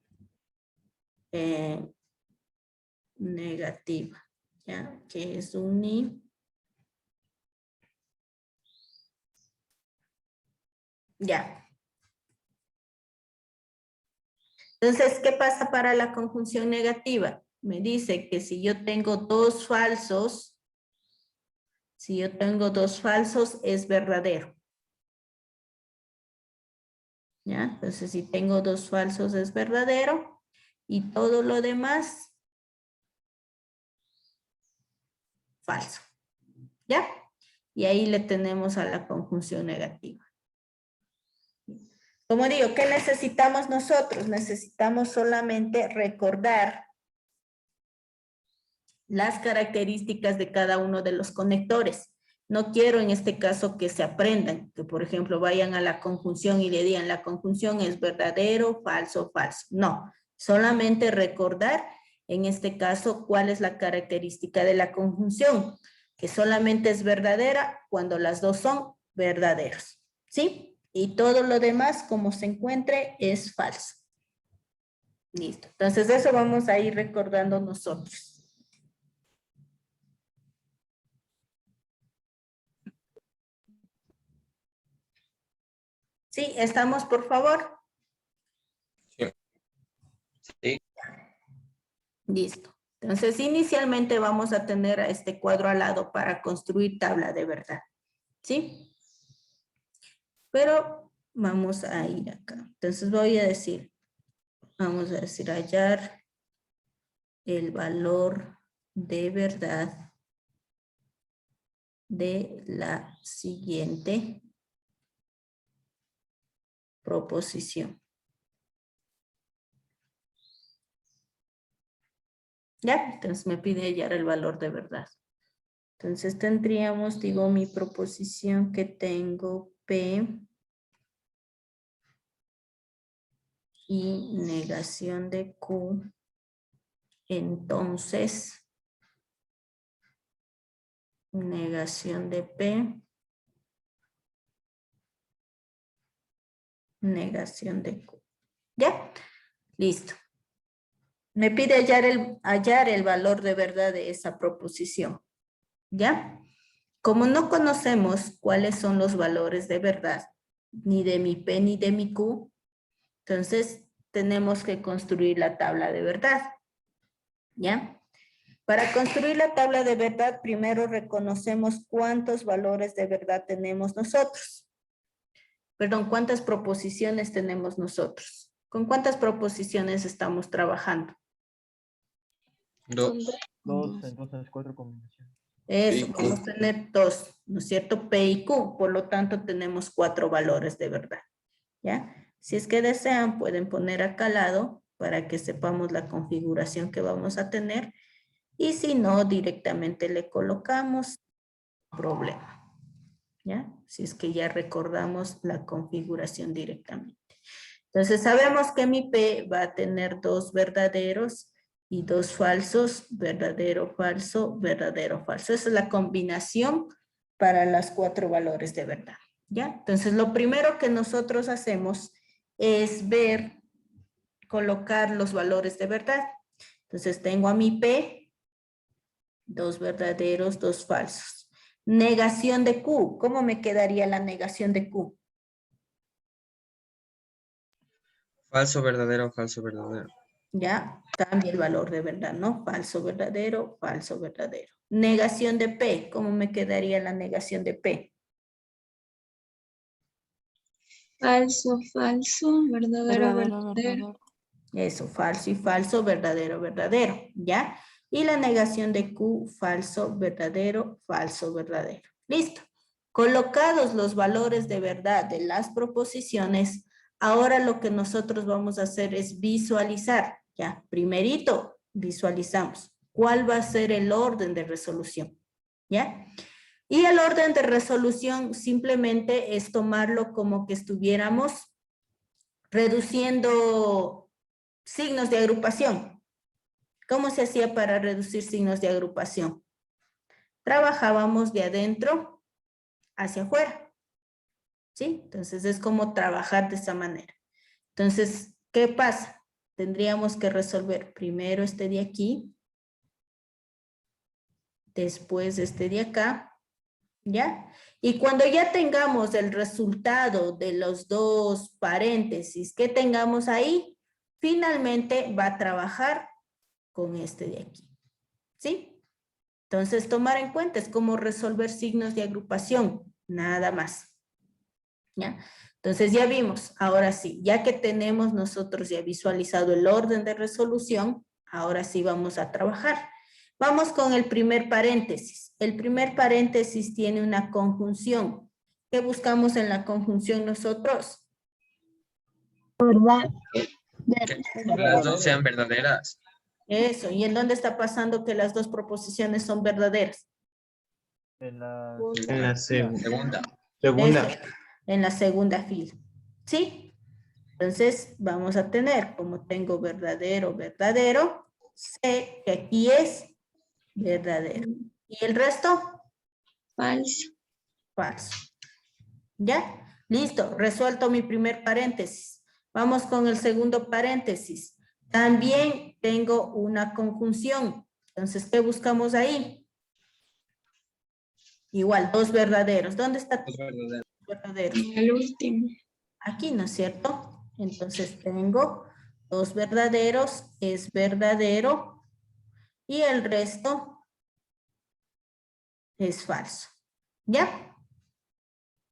negativa, ¿ya? Que es un ni. Ya. Entonces, ¿qué pasa para la conjunción negativa? Me dice que si yo tengo dos falsos, es verdadero. ¿Ya? Entonces, si tengo dos falsos es verdadero y todo lo demás falso. ¿Ya? Y ahí le tenemos a la conjunción negativa. Como digo, ¿qué necesitamos nosotros? Necesitamos solamente recordar las características de cada uno de los conectores. No quiero en este caso que se aprendan, que por ejemplo vayan a la conjunción y le digan la conjunción es verdadero, falso, falso. No, solamente recordar en este caso cuál es la característica de la conjunción, que solamente es verdadera cuando las dos son verdaderos. ¿Sí? Y todo lo demás, como se encuentre, es falso. Listo. Entonces, eso vamos a ir recordando nosotros. ¿Sí? ¿Estamos, por favor? Sí. Sí. Listo. Entonces, inicialmente vamos a tener a este cuadro al lado para construir tabla de verdad. ¿Sí? Pero vamos a ir acá. Entonces voy a decir, vamos a decir hallar el valor de verdad de la siguiente proposición. Ya, entonces me pide hallar el valor de verdad. Entonces tendríamos, digo, mi proposición que tengo P y negación de Q. Entonces, negación de P, negación de Q. ¿Ya? Listo. Me pide hallar el valor de verdad de esa proposición. ¿Ya? Como no conocemos cuáles son los valores de verdad, ni de mi P ni de mi Q, entonces tenemos que construir la tabla de verdad. ¿Ya? Para construir la tabla de verdad, primero reconocemos cuántos valores de verdad tenemos nosotros. Perdón, cuántas proposiciones tenemos nosotros. ¿Con cuántas proposiciones estamos trabajando? Dos. Dos, entonces 4 combinaciones. Eso, P y Q. vamos a tener dos, ¿no es cierto? P y Q, por lo tanto tenemos 4 valores de verdad. ¿Ya? Si es que desean, pueden poner acá al lado para que sepamos la configuración que vamos a tener. Y si no, directamente le colocamos problema. ¿Ya? Si es que ya recordamos la configuración directamente. Entonces sabemos que mi P va a tener 2 verdaderos y 2 falsos, verdadero, falso, verdadero, falso. Esa es la combinación para los 4 valores de verdad. ¿Ya? Entonces lo primero que nosotros hacemos es ver, colocar los valores de verdad. Entonces tengo a mi P, 2 verdaderos, 2 falsos. Negación de Q. ¿Cómo me quedaría la negación de Q? Falso, verdadero, falso, verdadero. Ya, cambia el valor de verdad, ¿no? Falso, verdadero, falso, verdadero. Negación de P. ¿Cómo me quedaría la negación de P? Falso, falso, verdadero, Verdadero, verdadero. verdadero. Eso, falso y falso, verdadero, verdadero, ¿ya? Y la negación de Q, falso, verdadero, falso, verdadero. Listo. Colocados los valores de verdad de las proposiciones, ahora lo que nosotros vamos a hacer es visualizar, ¿ya? Primerito, visualizamos. ¿Cuál va a ser el orden de resolución? ¿Ya? Y el orden de resolución simplemente es tomarlo como que estuviéramos reduciendo signos de agrupación. ¿Cómo se hacía para reducir signos de agrupación? Trabajábamos de adentro hacia afuera. ¿Sí? Entonces es como trabajar de esa manera. Entonces, ¿qué pasa? Tendríamos que resolver primero este de aquí, después este de acá, ¿ya? Y cuando ya tengamos el resultado de los 2 paréntesis que tengamos ahí, finalmente va a trabajar con este de aquí, ¿sí? Entonces, tomar en cuenta es como resolver signos de agrupación, nada más, ¿ya? Entonces, ya vimos, ahora sí, ya que tenemos nosotros ya visualizado el orden de resolución, ahora sí vamos a trabajar. Vamos con el primer paréntesis. El primer paréntesis tiene una conjunción. ¿Qué buscamos en la conjunción nosotros? ¿Verdad? Que las dos sean verdaderas. Eso. ¿Y en dónde está pasando que las 2 proposiciones son verdaderas? En la En la Segunda. segunda. Eso, en la segunda fila. ¿Sí? Entonces, vamos a tener, como tengo verdadero, verdadero, sé que aquí es verdadero. ¿Y el resto? Falso. Falso. ¿Ya? Listo, resuelto mi primer paréntesis. Vamos con el segundo paréntesis. También tengo una conjunción. Entonces, ¿qué buscamos ahí? Igual, 2 verdaderos. ¿Dónde está Dos verdaderas. verdaderos? El último. Aquí, ¿no es cierto? Entonces tengo 2 verdaderos, es verdadero. y el resto es falso. ¿Ya?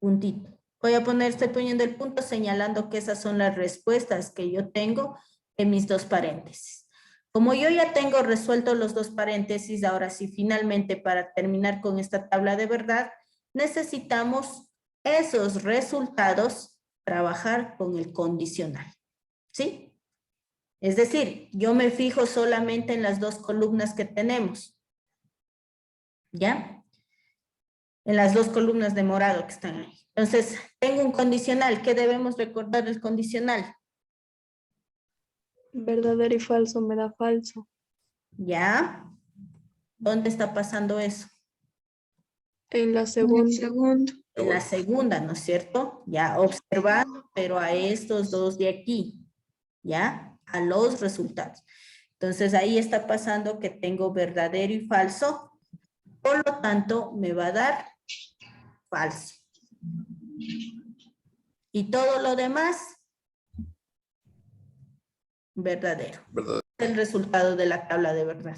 Puntito. Estoy poniendo el punto señalando que esas son las respuestas que yo tengo en mis dos paréntesis. Como yo ya tengo resuelto los dos paréntesis, ahora sí, finalmente para terminar con esta tabla de verdad, necesitamos esos resultados trabajar con el condicional. ¿Sí? Es decir, yo me fijo solamente en las dos columnas que tenemos. ¿Ya? En las dos columnas de morado que están ahí. Entonces, tengo un condicional. ¿Qué debemos recordar del condicional? Verdadero y falso me da falso. ¿Ya? ¿Dónde está pasando eso? En la segunda. En la segunda, ¿no es cierto? Ya observando, pero a estos dos de aquí, ¿ya? A los resultados. Entonces, ahí está pasando que tengo verdadero y falso. Por lo tanto, me va a dar falso. Y todo lo demás, verdadero. Verdadero. El resultado de la tabla de verdad.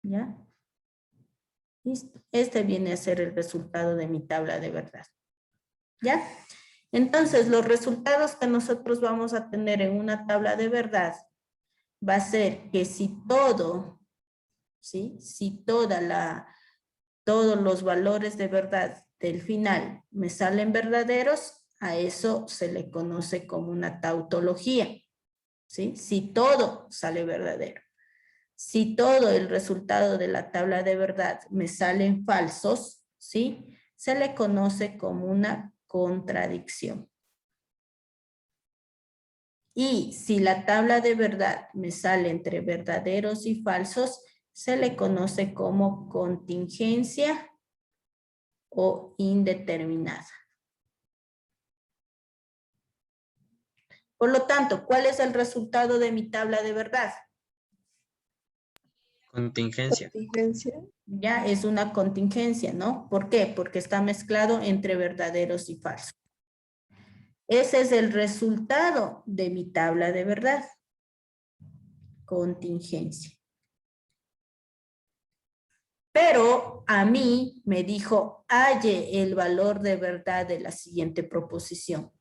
¿Ya? Listo. Este viene a ser el resultado de mi tabla de verdad. ¿Ya? Entonces, los resultados que nosotros vamos a tener en una tabla de verdad va a ser que si todo, ¿sí? Si todos los valores de verdad del final me salen verdaderos, a eso se le conoce como una tautología. ¿Sí? Si todo sale verdadero. Si todo el resultado de la tabla de verdad me salen falsos, ¿sí? Se le conoce como una contradicción. Y si la tabla de verdad me sale entre verdaderos y falsos, se le conoce como contingencia o indeterminada. Por lo tanto, ¿cuál es el resultado de mi tabla de verdad? Contingencia. Ya es una contingencia, ¿no? ¿Por qué? Porque está mezclado entre verdaderos y falsos. Ese es el resultado de mi tabla de verdad. Contingencia. Pero a mí me dijo, halle el valor de verdad de la siguiente proposición.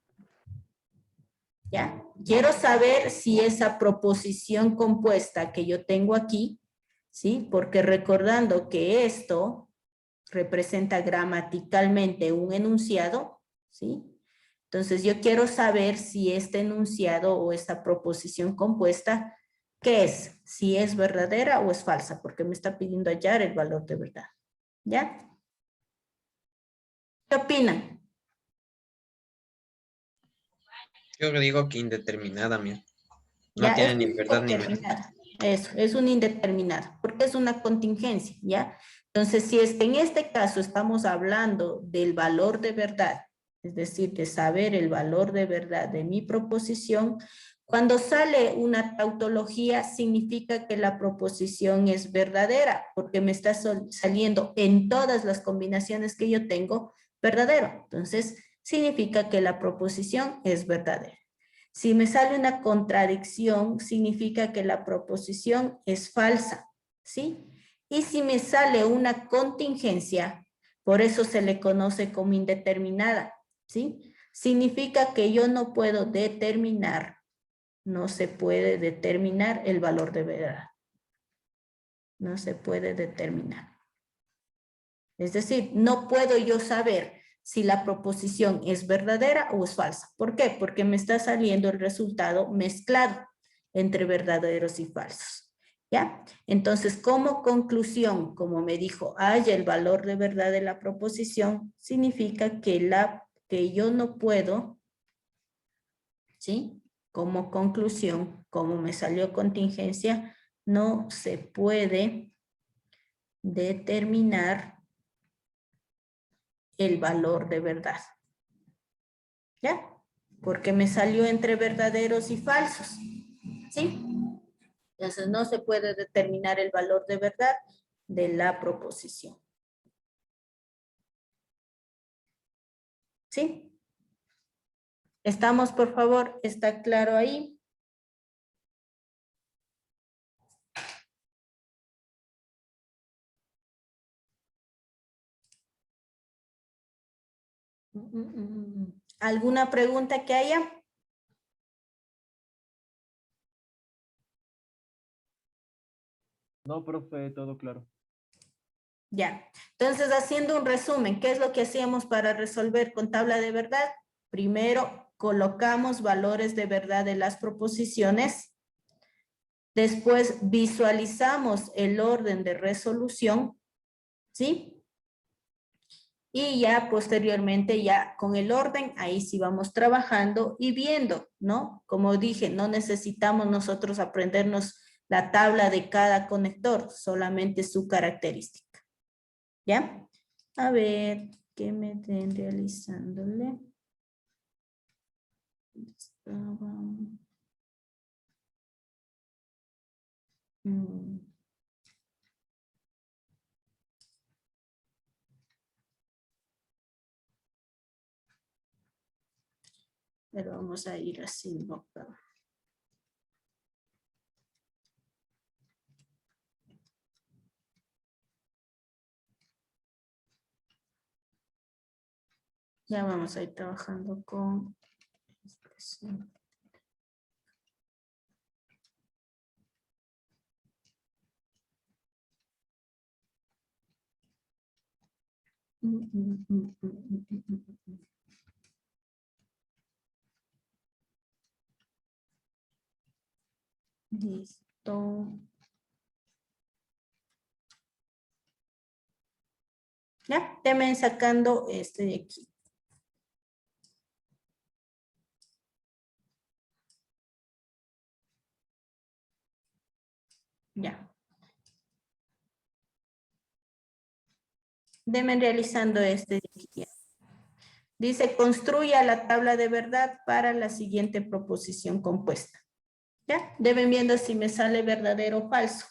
¿Ya? Quiero saber si esa proposición compuesta que yo tengo aquí, ¿sí? Porque recordando que esto representa gramaticalmente un enunciado, ¿sí? Entonces yo quiero saber si este enunciado o esta proposición compuesta, ¿qué es? Si es verdadera o es falsa, porque me está pidiendo hallar el valor de verdad. ¿Ya? ¿Qué opinan? Yo digo que indeterminada, mira. No Ya, tiene es ni verdad ni mentira. indeterminada. Eso, es un indeterminado, porque es una contingencia, ¿ya? Entonces, si es que en este caso estamos hablando del valor de verdad, es decir, de saber el valor de verdad de mi proposición, cuando sale una tautología significa que la proposición es verdadera, porque me está saliendo en todas las combinaciones que yo tengo verdadero. Entonces, significa que la proposición es verdadera. Si me sale una contradicción, significa que la proposición es falsa, ¿sí? Y si me sale una contingencia, por eso se le conoce como indeterminada, ¿sí? Significa que yo no puedo determinar, no se puede determinar el valor de verdad. No se puede determinar. Es decir, no puedo yo saber si la proposición es verdadera o es falsa. ¿Por qué? Porque me está saliendo el resultado mezclado entre verdaderos y falsos. ¿Ya? Entonces, como conclusión, como me dijo, haya el valor de verdad de la proposición, significa que yo no puedo, ¿sí? Como conclusión, como me salió contingencia, no se puede determinar el valor de verdad. ¿Ya? Porque me salió entre verdaderos y falsos. ¿Sí? Entonces no se puede determinar el valor de verdad de la proposición. ¿Sí? ¿Estamos, por favor? ¿Está claro ahí? ¿Alguna pregunta que haya? No, profe, todo claro. Ya. Entonces, haciendo un resumen, ¿qué es lo que hacíamos para resolver con tabla de verdad? Primero, colocamos valores de verdad de las proposiciones. Después, visualizamos el orden de resolución, ¿sí? Y ya posteriormente, ya con el orden, ahí sí vamos trabajando y viendo, ¿no? Como dije, no necesitamos nosotros aprendernos la tabla de cada conector, solamente su característica. ¿Ya? A ver, ¿qué me den realizándole? Estaba... Pero vamos a ir haciendo acá. Ya vamos a ir trabajando con... Listo. Ya, déjenme sacando este de aquí. Ya. Déjenme realizando este de aquí. Dice, construya la tabla de verdad para la siguiente proposición compuesta. ¿Ya? Deben viendo si me sale verdadero o falso.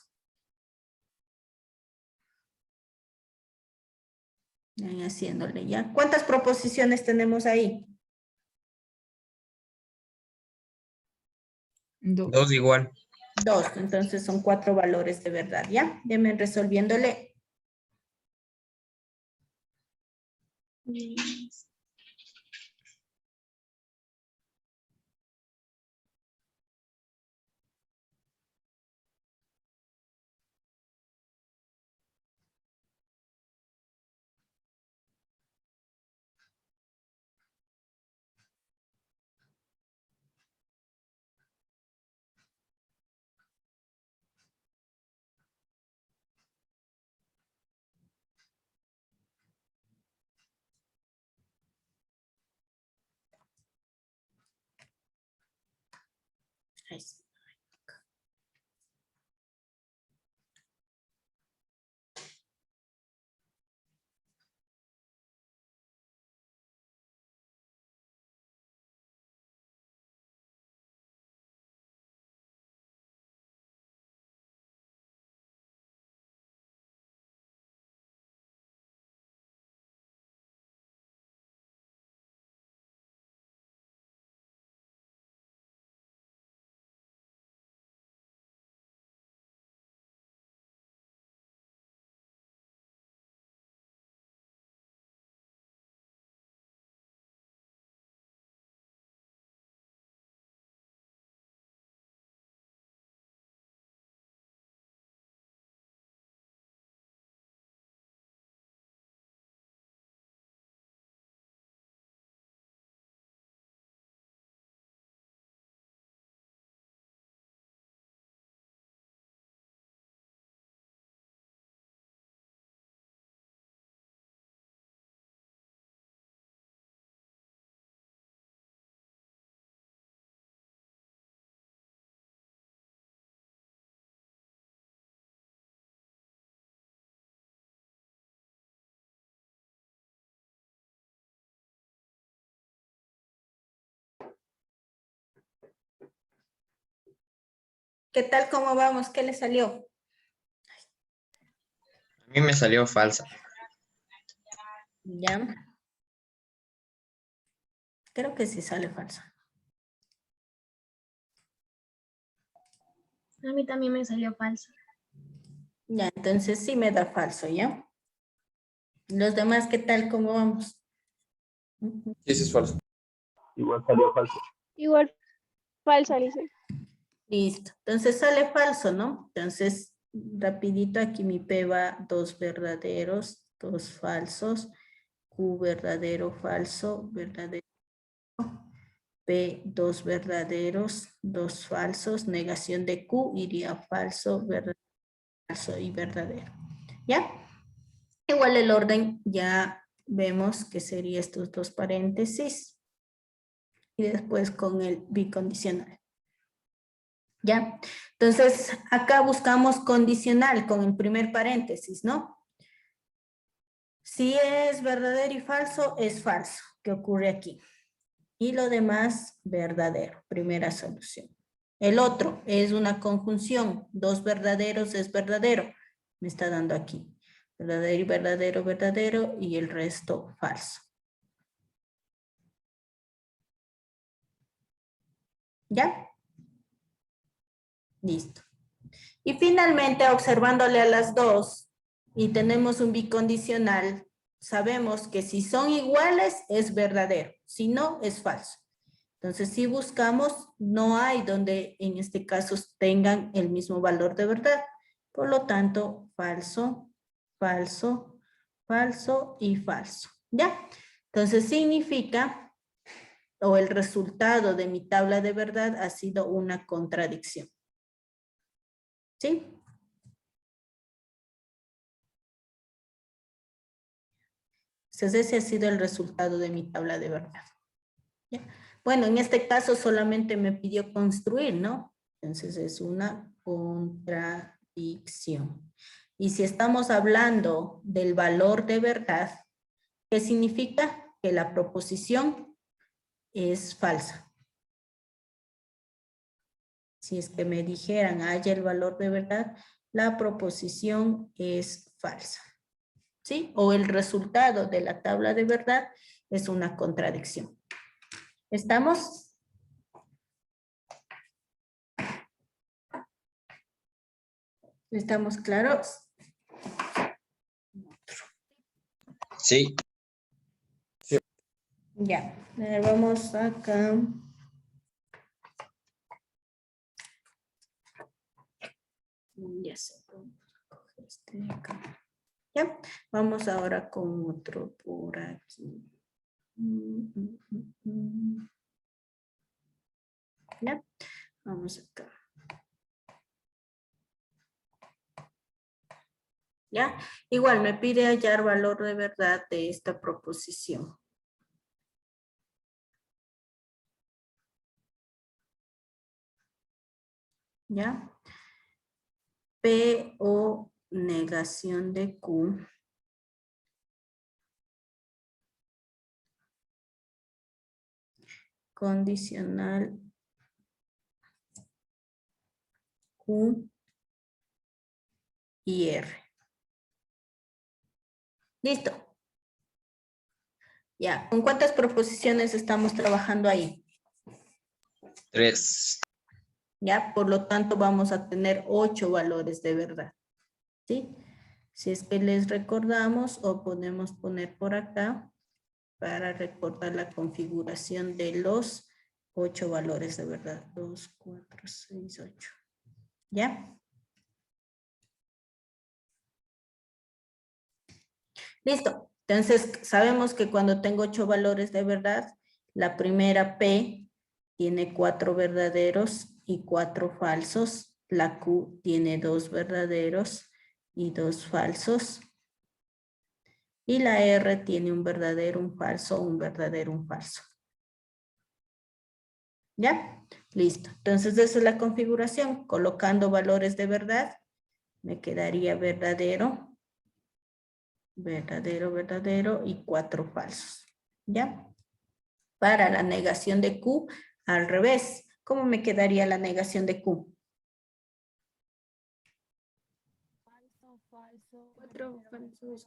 Van haciéndole ya. ¿Cuántas proposiciones tenemos ahí? Dos igual. Dos, entonces son 4 valores de verdad, ¿ya? Déjenme resolviéndole. Ahí sí. ¿Qué tal? ¿Cómo vamos? ¿Qué le salió? A mí me salió falsa. Ya. Creo que sí sale falsa. A mí también me salió falso. Ya, entonces sí me da falso, ¿ya? Los demás, ¿qué tal? ¿Cómo vamos? Ujú. Sí, ese es falso. Igual salió falso. Igual falsa, dice. Listo. Entonces sale falso, ¿no? Entonces, rapidito aquí mi P va 2 verdaderos, 2 falsos. Q verdadero, falso, verdadero. P 2 verdaderos, 2 falsos. Negación de Q iría falso, verdadero, falso y verdadero. ¿Ya? Igual el orden ya vemos que sería estos dos paréntesis. Y después con el bicondicional. ¿Ya? Entonces, acá buscamos condicional con el primer paréntesis, ¿no? Si es verdadero y falso, es falso. ¿Qué ocurre aquí? Y lo demás, verdadero. Primera solución. El otro es una conjunción. 2 verdaderos es verdadero. Me está dando aquí. Verdadero y verdadero, verdadero. Y el resto, falso. ¿Ya? Listo. Y finalmente, observándole a las dos, y tenemos un bicondicional, sabemos que si son iguales es verdadero, si no es falso. Entonces, si buscamos, no hay donde en este caso tengan el mismo valor de verdad. Por lo tanto, falso, falso, falso y falso. ¿Ya? Entonces, significa, o el resultado de mi tabla de verdad ha sido una contradicción. ¿Sí? Entonces ese ha sido el resultado de mi tabla de verdad. ¿Ya? Bueno, en este caso solamente me pidió construir, ¿no? Entonces es una contradicción. Y si estamos hablando del valor de verdad, ¿qué significa? Que la proposición es falsa. Si es que me dijeran, haya el valor de verdad, la proposición es falsa. ¿Sí? O el resultado de la tabla de verdad es una contradicción. ¿Estamos? ¿Estamos claros? Sí. Ya, vamos acá. Ya sé. Este de acá. Ya, vamos ahora con otro por aquí. Ya, vamos acá. ¿Ya? Igual me pide hallar valor de verdad de esta proposición. ¿Ya? P o negación de Q. Condicional Q y R. Listo. Ya, ¿con cuántas proposiciones estamos trabajando ahí? 3. Ya, por lo tanto vamos a tener 8 valores de verdad. ¿Sí? Si es que les recordamos o podemos poner por acá para recordar la configuración de los 8 valores de verdad. 2, 4, 6, 8. ¿Ya? Listo. Entonces, sabemos que cuando tengo 8 valores de verdad, la primera P tiene 4 verdaderos y 4 falsos. La Q tiene 2 verdaderos y 2 falsos. Y la R tiene un verdadero, un falso, un verdadero, un falso. ¿Ya? Listo. Entonces, esa es la configuración. Colocando valores de verdad, me quedaría verdadero, verdadero, verdadero y 4 falsos. ¿Ya? Para la negación de Q, al revés. ¿Cómo me quedaría la negación de Q?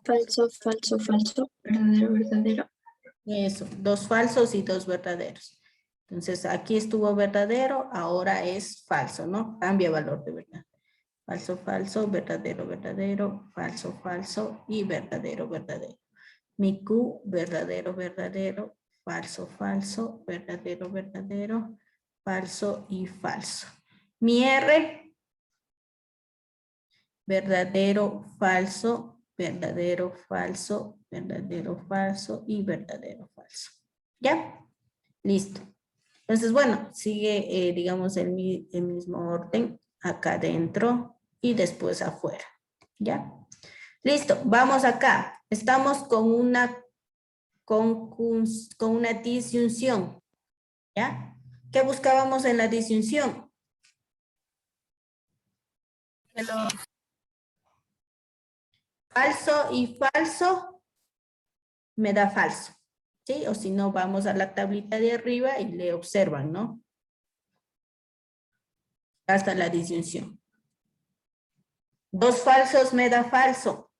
Falso, falso, falso. Verdadero, verdadero. Eso, 2 falsos y 2 verdaderos. Entonces, aquí estuvo verdadero, ahora es falso, ¿no? Cambia valor de verdad. Falso, falso, verdadero, verdadero, falso, falso y verdadero, verdadero. Mi Q, verdadero, verdadero, falso, falso, verdadero, verdadero, falso y falso. Mi R, verdadero, falso, verdadero, falso, verdadero, falso y verdadero, falso. ¿Ya? Listo. Entonces, bueno, sigue, digamos, el mismo orden acá adentro y después afuera. ¿Ya? Listo, vamos acá. Estamos con una disyunción. ¿Ya? ¿Qué buscábamos en la disyunción? Falso y falso me da falso. ¿Sí? O si no, vamos a la tablita de arriba y le observan, ¿no? Hasta la disyunción. 2 falsos me da falso.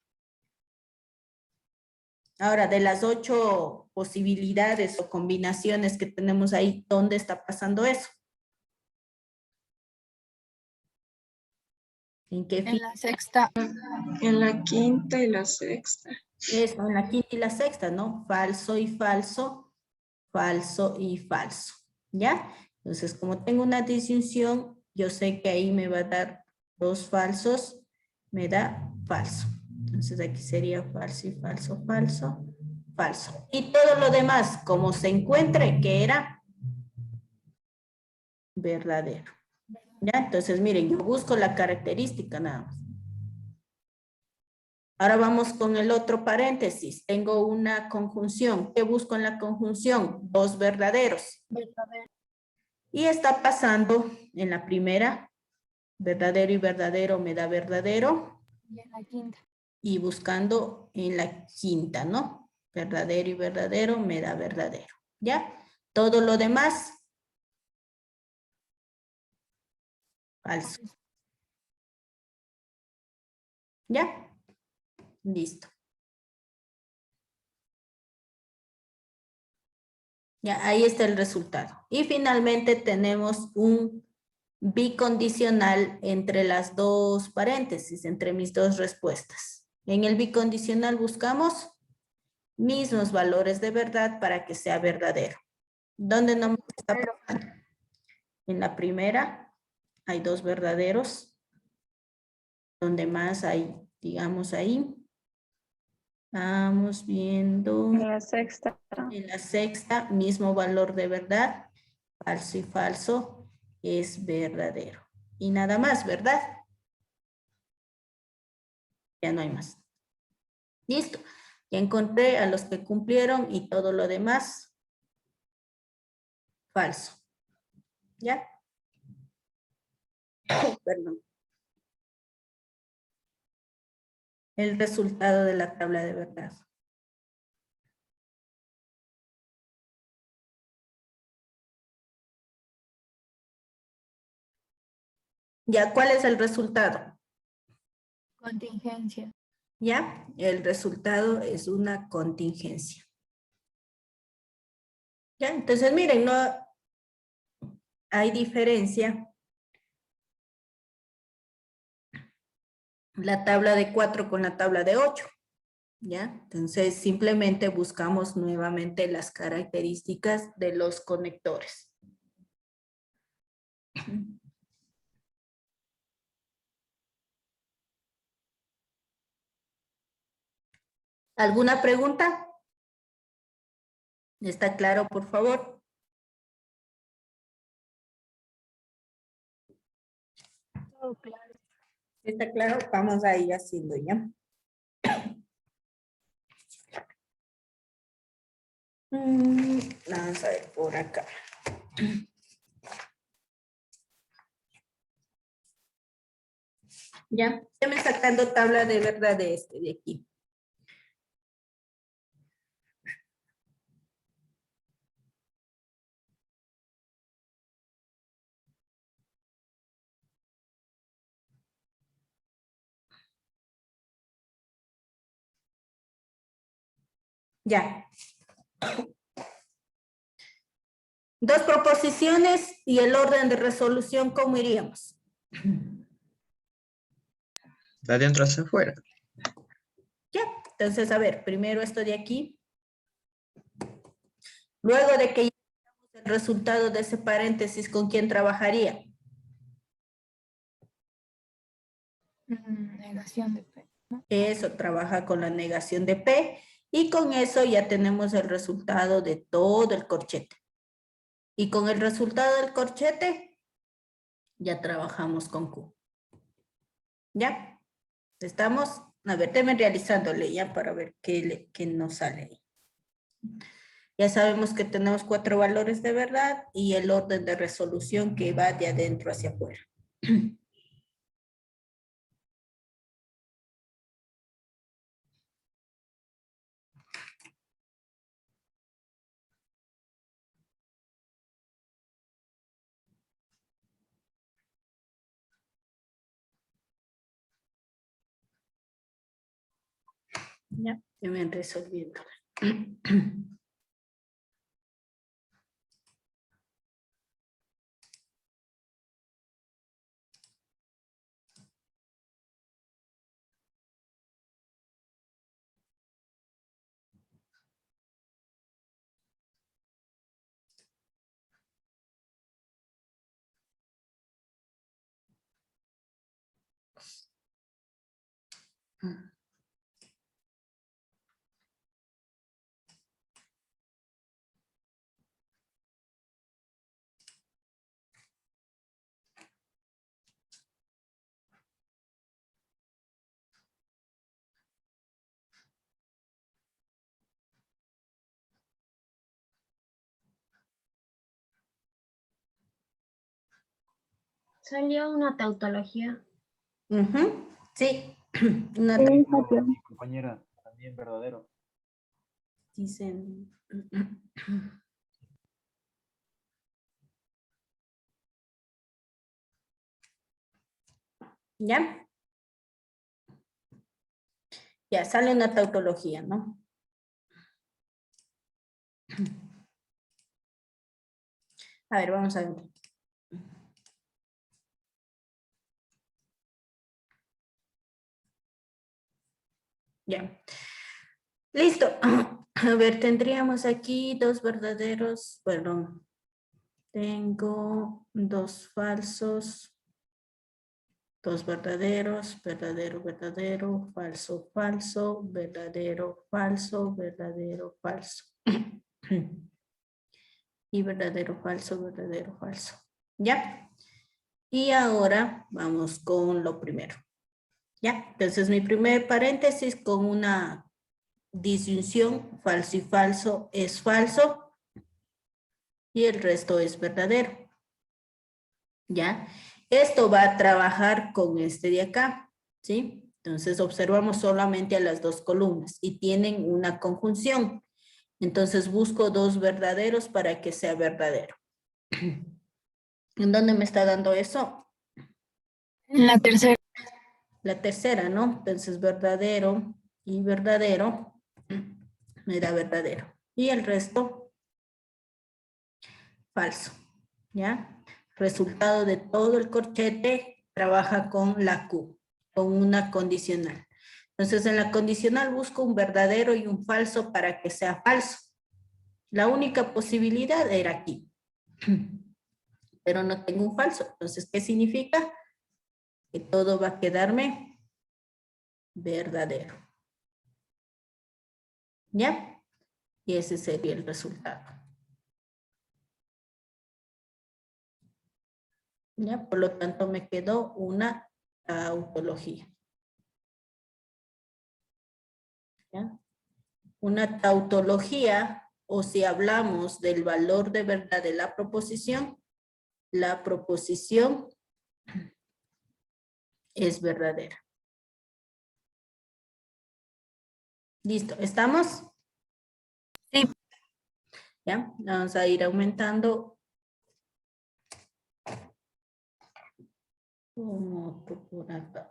Ahora, de las 8 posibilidades o combinaciones que tenemos ahí, ¿dónde está pasando eso? ¿En qué En la sexta. En la quinta y la sexta. Eso, en la quinta y la sexta, ¿no? Falso y falso, falso y falso. ¿Ya? Entonces, como tengo una disyunción, yo sé que ahí me va a dar 2 falsos, me da falso. Entonces, aquí sería falso y falso, falso, falso. Y todo lo demás, como se encuentre, que era verdadero. ¿Ya? Entonces, miren, yo busco la característica nada más. Ahora vamos con el otro paréntesis. Tengo una conjunción. ¿Qué busco en la conjunción? 2 verdaderos. Verdadero. Y está pasando en la primera, verdadero y verdadero me da verdadero. Y en la quinta. Y buscando en la quinta, ¿no? Verdadero y verdadero me da verdadero. ¿Ya? Todo lo demás, falso. ¿Ya? Listo. Ya, ahí está el resultado. Y finalmente tenemos un bicondicional entre las 2 paréntesis, entre mis 2 respuestas. En el bicondicional buscamos mismos valores de verdad para que sea verdadero. ¿Dónde no me está pasando? En la primera hay 2 verdaderos. Donde más hay, digamos ahí. Vamos viendo. En la sexta. En la sexta, mismo valor de verdad. Falso y falso es verdadero. Y nada más, ¿verdad? Ya no hay más. Listo. Ya encontré a los que cumplieron y todo lo demás falso. ¿Ya? Perdón. El resultado de la tabla de verdad. ¿Ya cuál es el resultado? Contingencia. ¿Ya? El resultado es una contingencia. ¿Ya? Entonces, miren, no hay diferencia. La tabla de 4 con la tabla de 8. ¿Ya? Entonces, simplemente buscamos nuevamente las características de los conectores. ¿Alguna pregunta? ¿Está claro, por favor? Todo claro. ¿Está claro? Vamos a ir haciendo ya. Vamos a ver por acá. Ya, me sacando tabla de verdad de aquí. Ya. 2 proposiciones y el orden de resolución, ¿cómo iríamos? De adentro hacia afuera. Ya, entonces, a ver, primero esto de aquí. Luego de que ya tengamos el resultado de ese paréntesis, ¿con quién trabajaría? Negación de P. Eso, trabaja con la negación de P. Y con eso ya tenemos el resultado de todo el corchete. Y con el resultado del corchete, ya trabajamos con Q. ¿Ya? Estamos, a ver, déme realizándole ya para ver qué nos sale ahí. Ya sabemos que tenemos 4 valores de verdad y el orden de resolución que va de adentro hacia afuera. Ya, se van resolviendo. Salió una tautología. Ujú, sí. Una Mi compañera, también verdadero. dicen. ¿Ya? Ya sale una tautología, ¿no? A ver, vamos a ver. Ya. Listo. A ver, tendríamos aquí 2 verdaderos, perdón. Tengo 2 falsos, 2 verdaderos, verdadero, verdadero, falso, falso, verdadero, falso, verdadero, falso. Y verdadero, falso, falso. ¿Ya? Y ahora vamos con lo primero. ¿Ya? Entonces mi primer paréntesis con una disyunción, falso y falso es falso. Y el resto es verdadero. ¿Ya? Esto va a trabajar con este de acá, ¿sí? Entonces observamos solamente a las 2 columnas y tienen una conjunción. Entonces busco 2 verdaderos para que sea verdadero. ¿En dónde me está dando eso? En la tercera. La tercera, ¿no? Entonces verdadero y verdadero me da verdadero. Y el resto, falso, ¿ya? Resultado de todo el corchete trabaja con la Q, con una condicional. Entonces en la condicional busco un verdadero y un falso para que sea falso. La única posibilidad era aquí. Pero no tengo un falso. Entonces, ¿qué significa? Que todo va a quedarme verdadero. ¿Ya? Y ese sería el resultado. ¿Ya? Por lo tanto, me quedó una tautología. ¿Ya? Una tautología, o si hablamos del valor de verdad de la proposición es verdadera. ¿Listo? ¿Estamos? Sí. ¿Ya? Vamos a ir aumentando. Como por acá.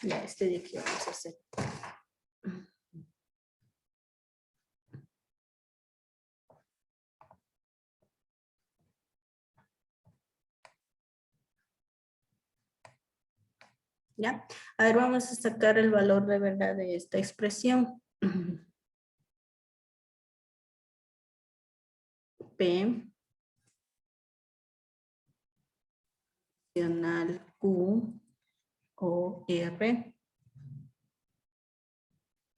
Ya, este de aquí vamos a hacer. ¿Ya? A ver, vamos a sacar el valor de verdad de esta expresión. P adicional Q o R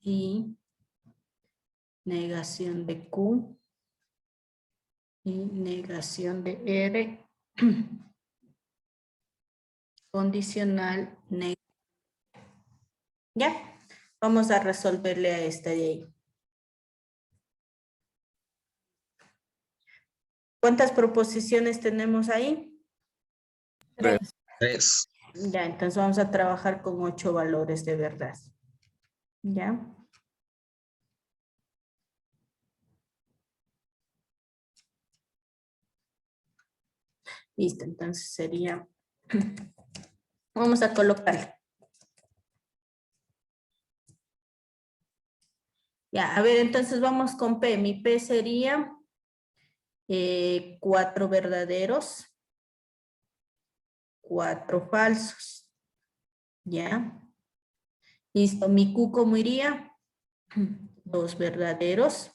y negación de Q y negación de R condicional negativo. ¿Ya? Vamos a resolverle a esta de ahí. ¿Cuántas proposiciones tenemos ahí? 3. Ya, entonces vamos a trabajar con 8 valores de verdad. ¿Ya? Listo, entonces sería... Vamos a colocar. Ya, a ver, entonces vamos con P. Mi P sería 4 verdaderos, 4 falsos. ¿Ya? Listo, mi Q, ¿cómo iría? 2 verdaderos,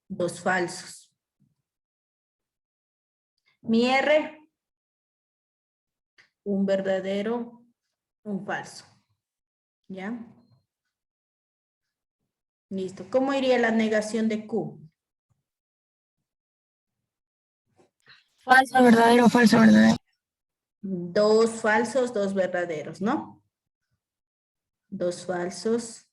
2 falsos. Mi R, un verdadero, un falso. ¿Ya? Listo. ¿Cómo iría la negación de Q? Falso, verdadero, falso, verdadero. 2 falsos, 2 verdaderos, ¿no? 2 falsos,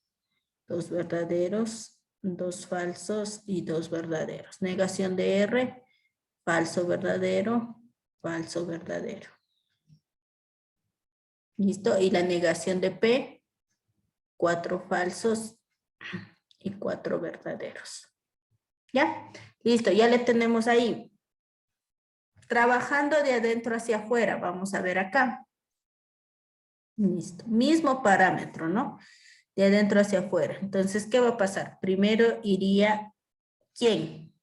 2 verdaderos, 2 falsos y 2 verdaderos. Negación de R, falso, verdadero, falso, verdadero. ¿Listo? Y la negación de P, 4 falsos y 4 verdaderos. ¿Ya? Listo, ya le tenemos ahí. Trabajando de adentro hacia afuera, vamos a ver acá. Listo, mismo parámetro, ¿no? De adentro hacia afuera. Entonces, ¿qué va a pasar? Primero iría, ¿quién?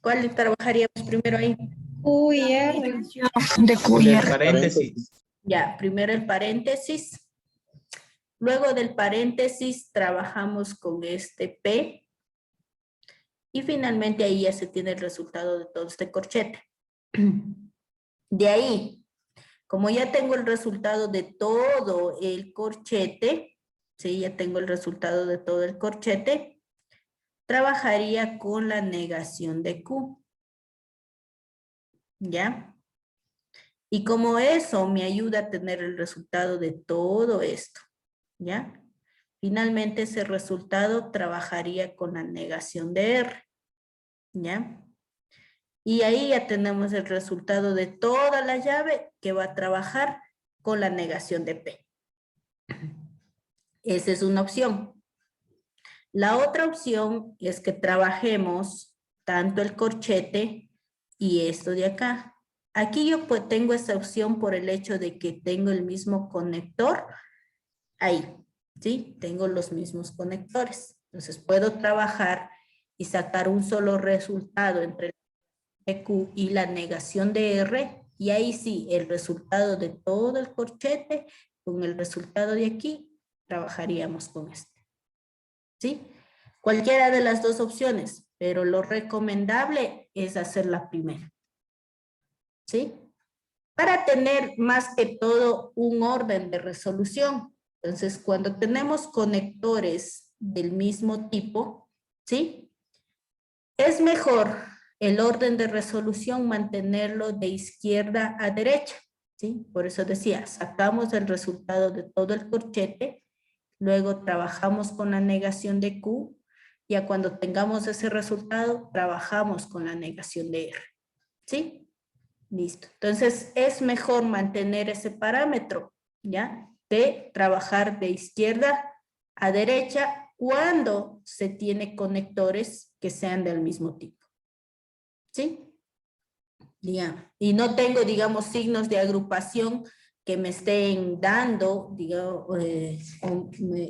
¿Cuál trabajaríamos primero ahí? Q y R. De Q y El R. paréntesis. Ya, primero el paréntesis. Luego del paréntesis trabajamos con este P. Y finalmente ahí ya se tiene el resultado de todo este corchete. De ahí, como ya tengo el resultado de todo el corchete, ¿sí? Ya tengo el resultado de todo el corchete, trabajaría con la negación de Q. ¿Ya? Y como eso me ayuda a tener el resultado de todo esto, ¿ya? Finalmente ese resultado trabajaría con la negación de R, ¿ya? Y ahí ya tenemos el resultado de toda la llave que va a trabajar con la negación de P. Esa es una opción. La otra opción es que trabajemos tanto el corchete y esto de acá. Aquí yo pues tengo esta opción por el hecho de que tengo el mismo conector ahí, ¿sí? Tengo los mismos conectores. Entonces puedo trabajar y sacar un solo resultado entre de Q y la negación de R, y ahí sí, el resultado de todo el corchete con el resultado de aquí, trabajaríamos con este. ¿Sí? Cualquiera de las dos opciones, pero lo recomendable es hacer la primera. ¿Sí? Para tener más que todo un orden de resolución. Entonces, cuando tenemos conectores del mismo tipo, ¿sí? Es mejor el orden de resolución mantenerlo de izquierda a derecha, ¿sí? Por eso decía, sacamos el resultado de todo el corchete, luego trabajamos con la negación de Q, ya cuando tengamos ese resultado, trabajamos con la negación de R, ¿sí? Listo. Entonces, es mejor mantener ese parámetro, ¿ya? De trabajar de izquierda a derecha cuando se tiene conectores que sean del mismo tipo. ¿Sí? Ya. Y no tengo, digamos, signos de agrupación que me estén dando, digamos,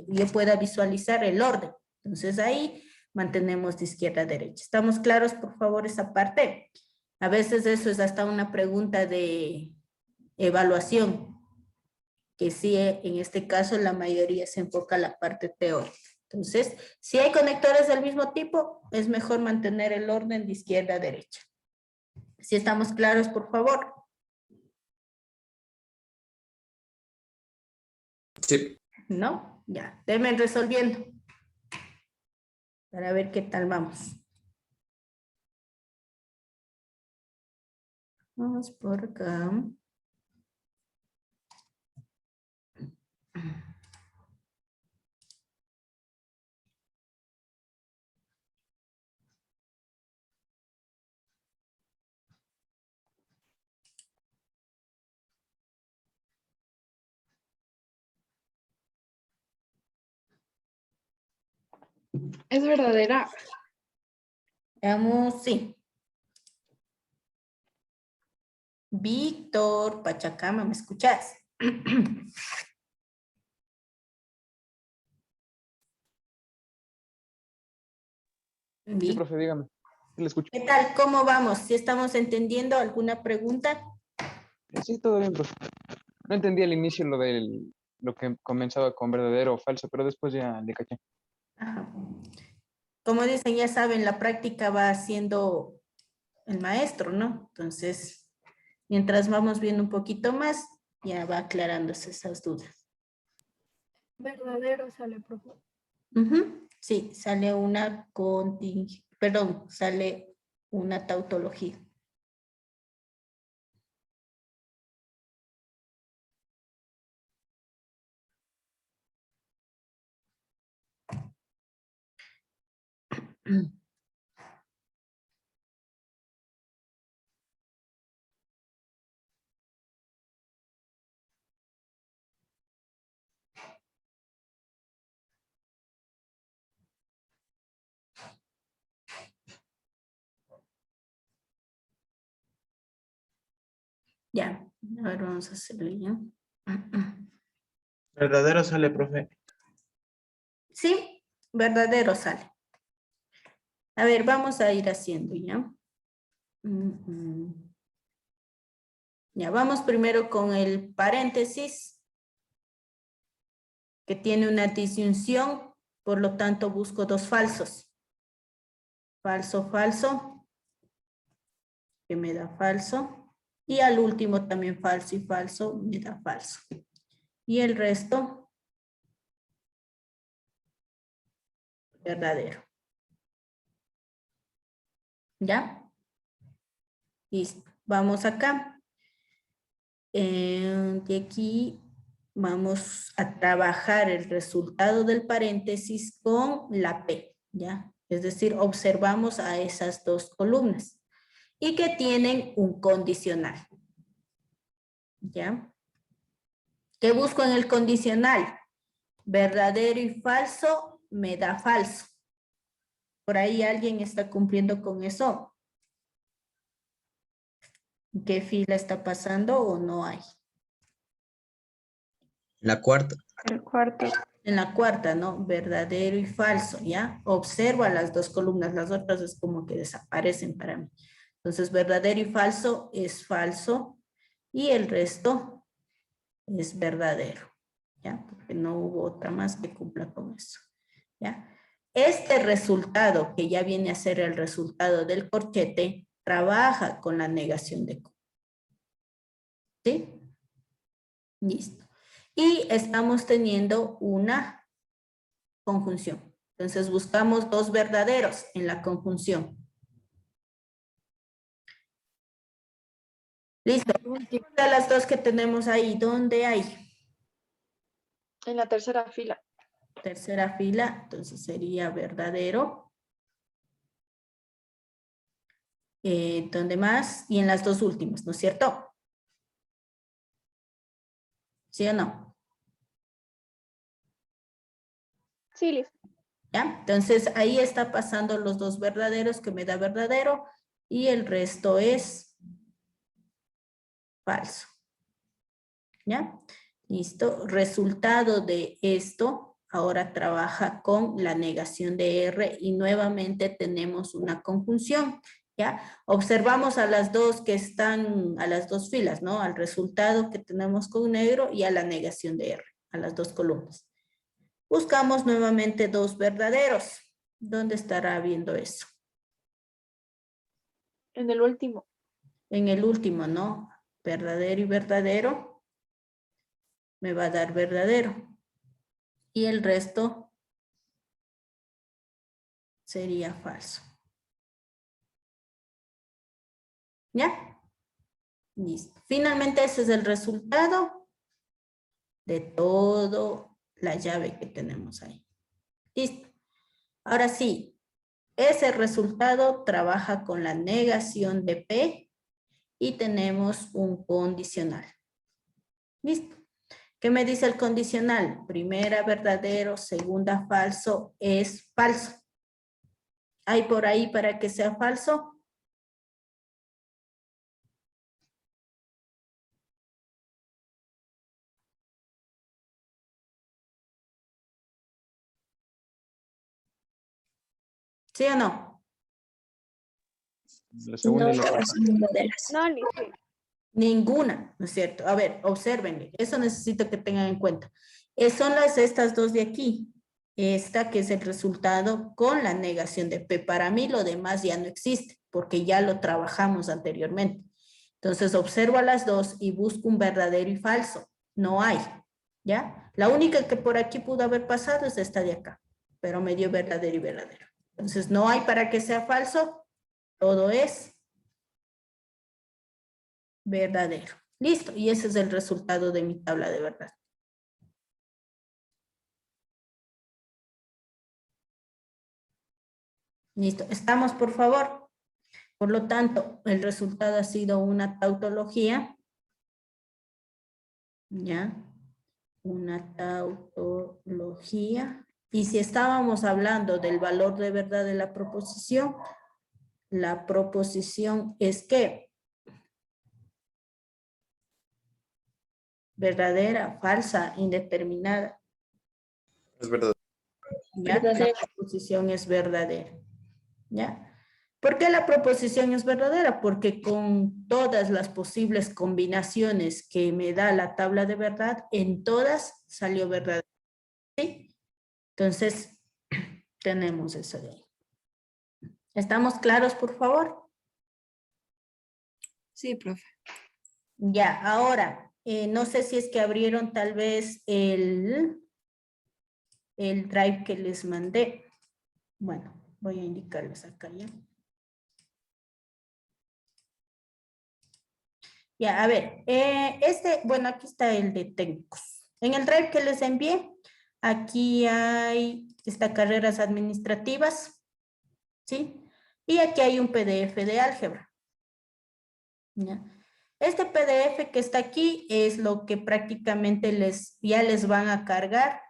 yo pueda visualizar el orden. Entonces ahí mantenemos de izquierda a derecha. ¿Estamos claros, por favor, esa parte? A veces eso es hasta una pregunta de evaluación, que sí, en este caso la mayoría se enfoca a la parte teórica. Entonces, si hay conectores del mismo tipo, es mejor mantener el orden de izquierda a derecha. Si estamos claros, por favor. Sí. ¿No? Ya, denme resolviendo. Para ver qué tal vamos. Vamos por acá. Es verdadera. Veamos, sí. Víctor Pachacama, ¿me escuchas? Sí, profe, dígame. Le escucho. ¿Qué tal? ¿Cómo vamos? ¿Sí estamos entendiendo alguna pregunta? Sí, todo bien, profe. No entendí al inicio lo que comenzaba con verdadero o falso, pero después ya le caché. Ajá. Como dicen, ya saben, la práctica va haciendo el maestro, ¿no? Entonces, mientras vamos viendo un poquito más, ya va aclarándose esas dudas. Verdadero sale, profe. Ujú. Sí, sale una sale una tautología. Ya, ahora vamos a hacerlo ya. Verdadero sale, profe. Sí, verdadero sale. A ver, vamos a ir haciendo ya. Ya, vamos primero con el paréntesis, que tiene una disyunción, por lo tanto busco dos falsos. Falso, falso, que me da falso. Y al último también falso y falso, me da falso. Y el resto, verdadero. ¿Ya? Listo. Vamos acá. De aquí vamos a trabajar el resultado del paréntesis con la P, ¿ya? Es decir, observamos a esas dos columnas y que tienen un condicional, ¿ya? ¿Qué busco en el condicional? Verdadero y falso me da falso. ¿Por ahí alguien está cumpliendo con eso? ¿Qué fila está pasando o no hay? La cuarta. El cuarto. En la cuarta, ¿no? Verdadero y falso, ¿ya? Observa las dos columnas, las otras es como que desaparecen para mí. Entonces, verdadero y falso es falso y el resto es verdadero, ¿ya? Porque no hubo otra más que cumpla con eso, ¿ya? Este resultado, que ya viene a ser el resultado del corchete, trabaja con la negación de Q. ¿Sí? Listo. Y estamos teniendo una conjunción. Entonces buscamos dos verdaderos en la conjunción. Listo. De las dos que tenemos ahí, ¿dónde hay? En la tercera fila. Tercera fila, entonces sería verdadero. ¿Dónde más? Y en las dos últimas, ¿no es cierto? ¿Sí o no? Sí, listo. ¿Ya? Entonces ahí está pasando los dos verdaderos que me da verdadero y el resto es falso. ¿Ya? Listo. Resultado de esto, ahora trabaja con la negación de R y nuevamente tenemos una conjunción, ¿ya? Observamos a las dos que están, a las dos filas, ¿no? Al resultado que tenemos con negro y a la negación de R, a las dos columnas. Buscamos nuevamente dos verdaderos. ¿Dónde estará viendo eso? En el último. En el último, ¿no? Verdadero y verdadero. Me va a dar verdadero. Y el resto sería falso. ¿Ya? Listo. Finalmente ese es el resultado de todo la llave que tenemos ahí. Listo. Ahora sí, ese resultado trabaja con la negación de P y tenemos un condicional. Listo. ¿Qué me dice el condicional? Primera verdadero, segunda falso, es falso. ¿Hay por ahí para que sea falso? ¿Sí o no? La segunda y la Todas son verdaderas. No, ni sí. Ninguna, ¿no es cierto? A ver, observen, eso necesito que tengan en cuenta. Son estas dos de aquí. Esta que es el resultado con la negación de P. Para mí lo demás ya no existe, porque ya lo trabajamos anteriormente. Entonces observo a las dos y busco un verdadero y falso. No hay, ¿ya? La única que por aquí pudo haber pasado es esta de acá, pero me dio verdadero y verdadero. Entonces no hay para que sea falso, todo es verdadero. Listo, y ese es el resultado de mi tabla de verdad. Listo, ¿estamos, por favor? Por lo tanto, el resultado ha sido una tautología. ¿Ya? Una tautología. Y si estábamos hablando del valor de verdad de la proposición es que verdadera, falsa, indeterminada. Es verdad. ¿Ya? La proposición es verdadera. ¿Ya? ¿Por qué la proposición es verdadera? Porque con todas las posibles combinaciones que me da la tabla de verdad, en todas salió verdadera. ¿Sí? Entonces, tenemos eso de ahí. ¿Estamos claros, por favor? Sí, profe. Ya, ahora, no sé si es que abrieron tal vez el drive que les mandé. Bueno, voy a indicarles acá ya. Ya, a ver, bueno, aquí está el de técnicos. En el drive que les envié, aquí está carreras administrativas, ¿sí? Y aquí hay un PDF de álgebra. ¿Ya? Este PDF que está aquí es lo que prácticamente ya les van a cargar,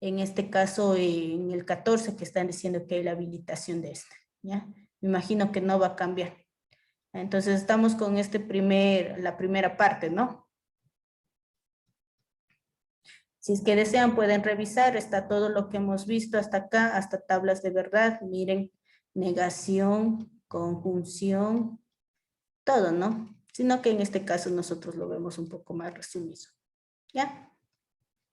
en este caso en el 14 que están diciendo que hay la habilitación de este, ¿ya? Me imagino que no va a cambiar. Entonces estamos con la primera parte, ¿no? Si es que desean pueden revisar, está todo lo que hemos visto hasta acá, hasta tablas de verdad, miren, negación, conjunción, todo, ¿no? Sino que en este caso nosotros lo vemos un poco más resumido, ¿ya?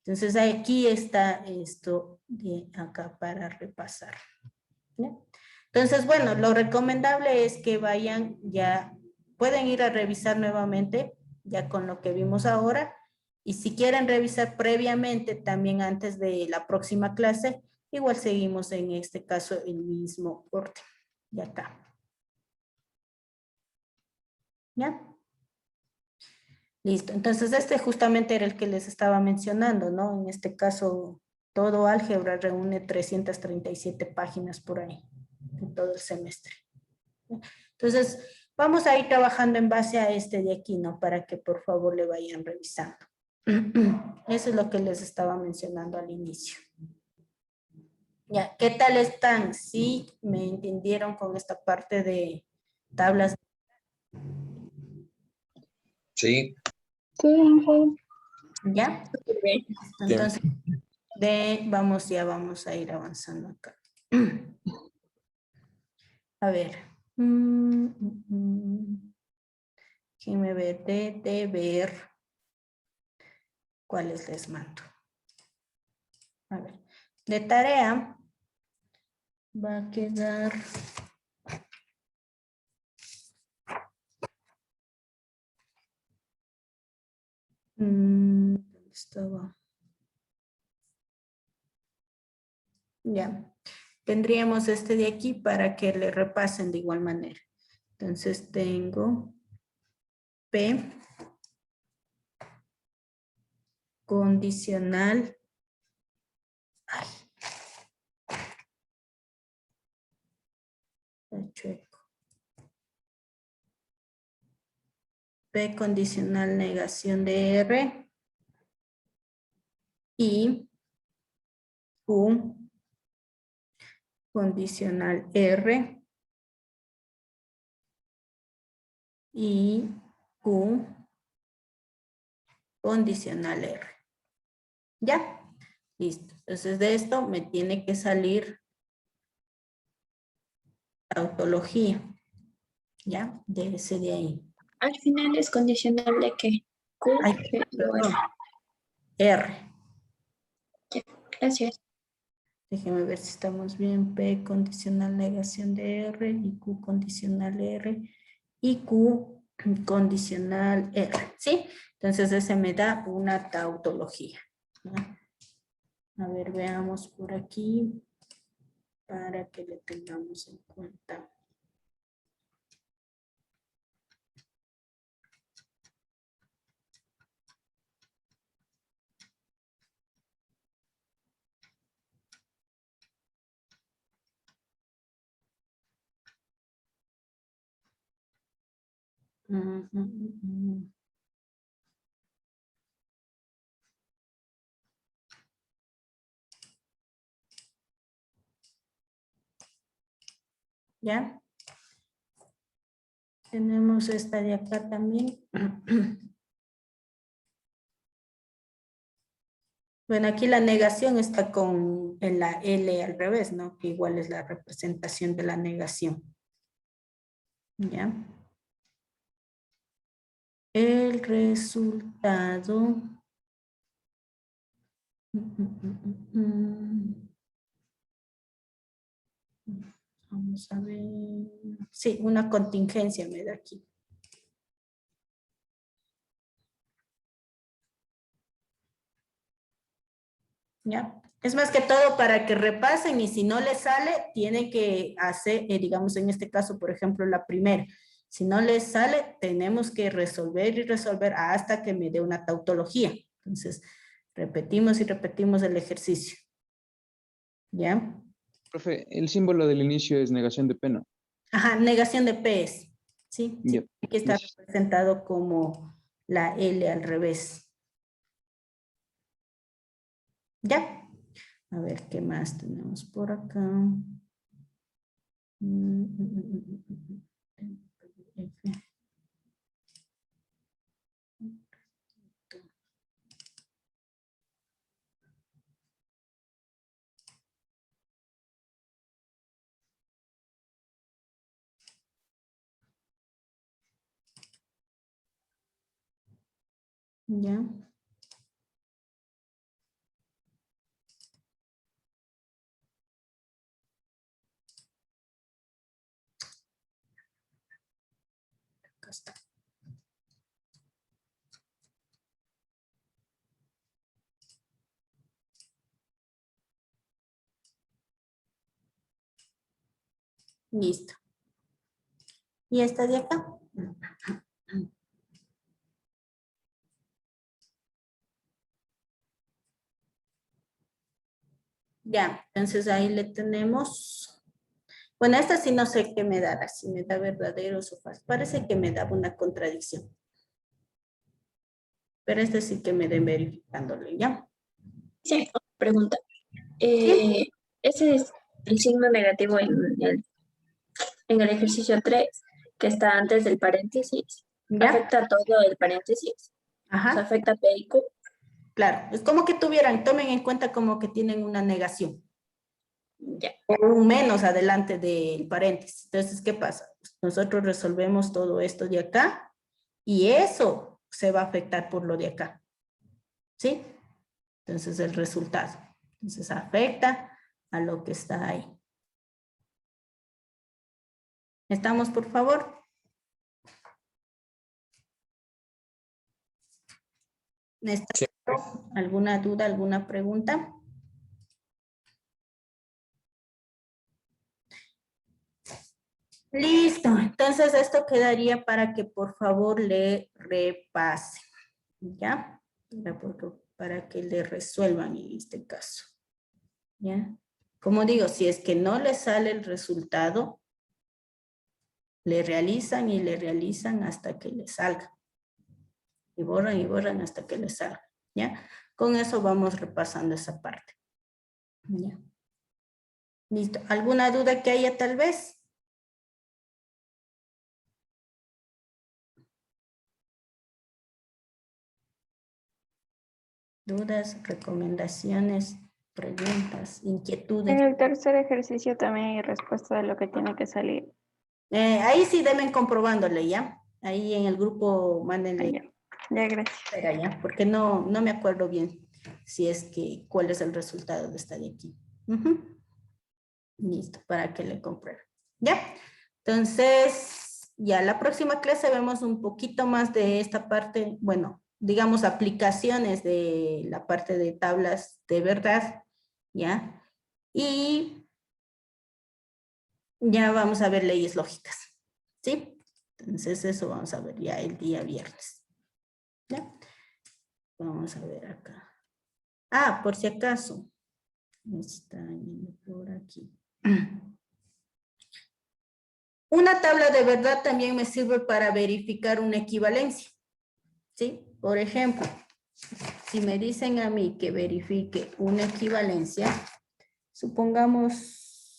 Entonces aquí está esto de acá para repasar, ¿ya? Entonces, bueno, lo recomendable es que vayan ya, pueden ir a revisar nuevamente, ya con lo que vimos ahora, y si quieren revisar previamente, también antes de la próxima clase, igual seguimos en este caso el mismo orden, ya acá. ¿Ya? Listo, entonces este justamente era el que les estaba mencionando, ¿no? En este caso, todo álgebra reúne 337 páginas por ahí, en todo el semestre. Entonces, vamos a ir trabajando en base a este de aquí, ¿no? Para que por favor le vayan revisando. Eso es lo que les estaba mencionando al inicio. Ya, ¿qué tal están? ¿Sí me entendieron con esta parte de tablas? Sí. Sí. ¿Ya? Entonces, vamos a ir avanzando acá. A ver. Déjenme ver de ver cuáles les mando. A ver, de tarea va a quedar ¿dónde estaba? Ya, tendríamos este de aquí para que le repasen de igual manera. Entonces tengo P condicional. Ay. Está chueco. P condicional negación de R y Q condicional R y Q condicional R. ¿Ya? Listo. Entonces de esto me tiene que salir tautología. ¿Ya? De ese de ahí. Al final es condicional de que Q, Ay, G o perdón. R. R. Gracias. Déjeme ver si estamos bien. P condicional negación de R y Q condicional R y Q condicional R. ¿Sí? Entonces ese me da una tautología. ¿Ya? A ver, veamos por aquí para que le tengamos en cuenta. ¿Ya? Tenemos esta de acá también. Bueno, aquí la negación está en la L al revés, ¿no? Que igual es la representación de la negación. ¿Ya? El resultado. Vamos a ver. Sí, una contingencia me da aquí. ¿Ya? Es más que todo para que repasen y si no les sale, tienen que hacer, digamos en este caso, por ejemplo, la primera. Si no les sale, tenemos que resolver y resolver hasta que me dé una tautología. Entonces, repetimos y repetimos el ejercicio. ¿Ya? Profe, el símbolo del inicio es negación de P, ¿no? Ajá, negación de P es. ¿Sí? Ya. Sí, aquí está representado como la L al revés. ¿Ya? A ver, ¿qué más tenemos por acá? Ya. Acá está. Listo. ¿Y esta de acá? Ya, entonces ahí le tenemos. Bueno, esta sí no sé qué me dará, si me da verdaderos o falsos. Parece que me da una contradicción. Pero este sí que me den verificándole, ¿ya? Sí, pregunta. Ese es el signo negativo en el ejercicio 3, que está antes del paréntesis. ¿Ya? ¿Afecta todo el paréntesis? Ajá. ¿Se afecta P y Q? Claro, es como que tomen en cuenta como que tienen una negación. Ya. O un menos adelante del paréntesis. Entonces, ¿qué pasa? Nosotros resolvemos todo esto de acá y eso se va a afectar por lo de acá. ¿Sí? Entonces, el resultado. Entonces, afecta a lo que está ahí. ¿Estamos, por favor? Sí. ¿Alguna duda, alguna pregunta? Listo, entonces esto quedaría para que por favor le repase, ¿ya? Para que le resuelvan en este caso, ¿ya? Como digo, si es que no le sale el resultado, le realizan y le realizan hasta que le salga. Y borran hasta que le salga, ¿ya? Con eso vamos repasando esa parte, ¿ya? Listo, ¿alguna duda que haya tal vez? Dudas, recomendaciones, preguntas, inquietudes. En el tercer ejercicio también hay respuesta de lo que tiene que salir. Ahí sí deben comprobándole, ¿ya? Ahí en el grupo mándenle. Ya, gracias. Espera, ya, porque no me acuerdo bien si es que cuál es el resultado de esta de aquí. Listo, para que le compruebe. ¿Ya? Entonces, ya la próxima clase vemos un poquito más de esta parte, bueno, digamos aplicaciones de la parte de tablas de verdad, ¿ya? Y ya vamos a ver leyes lógicas, ¿sí? Entonces eso vamos a ver ya el día viernes. ¿Ya? Vamos a ver acá. Ah, por si acaso. Está yendo por aquí. Una tabla de verdad también me sirve para verificar una equivalencia. ¿Sí? Por ejemplo, si me dicen a mí que verifique una equivalencia, supongamos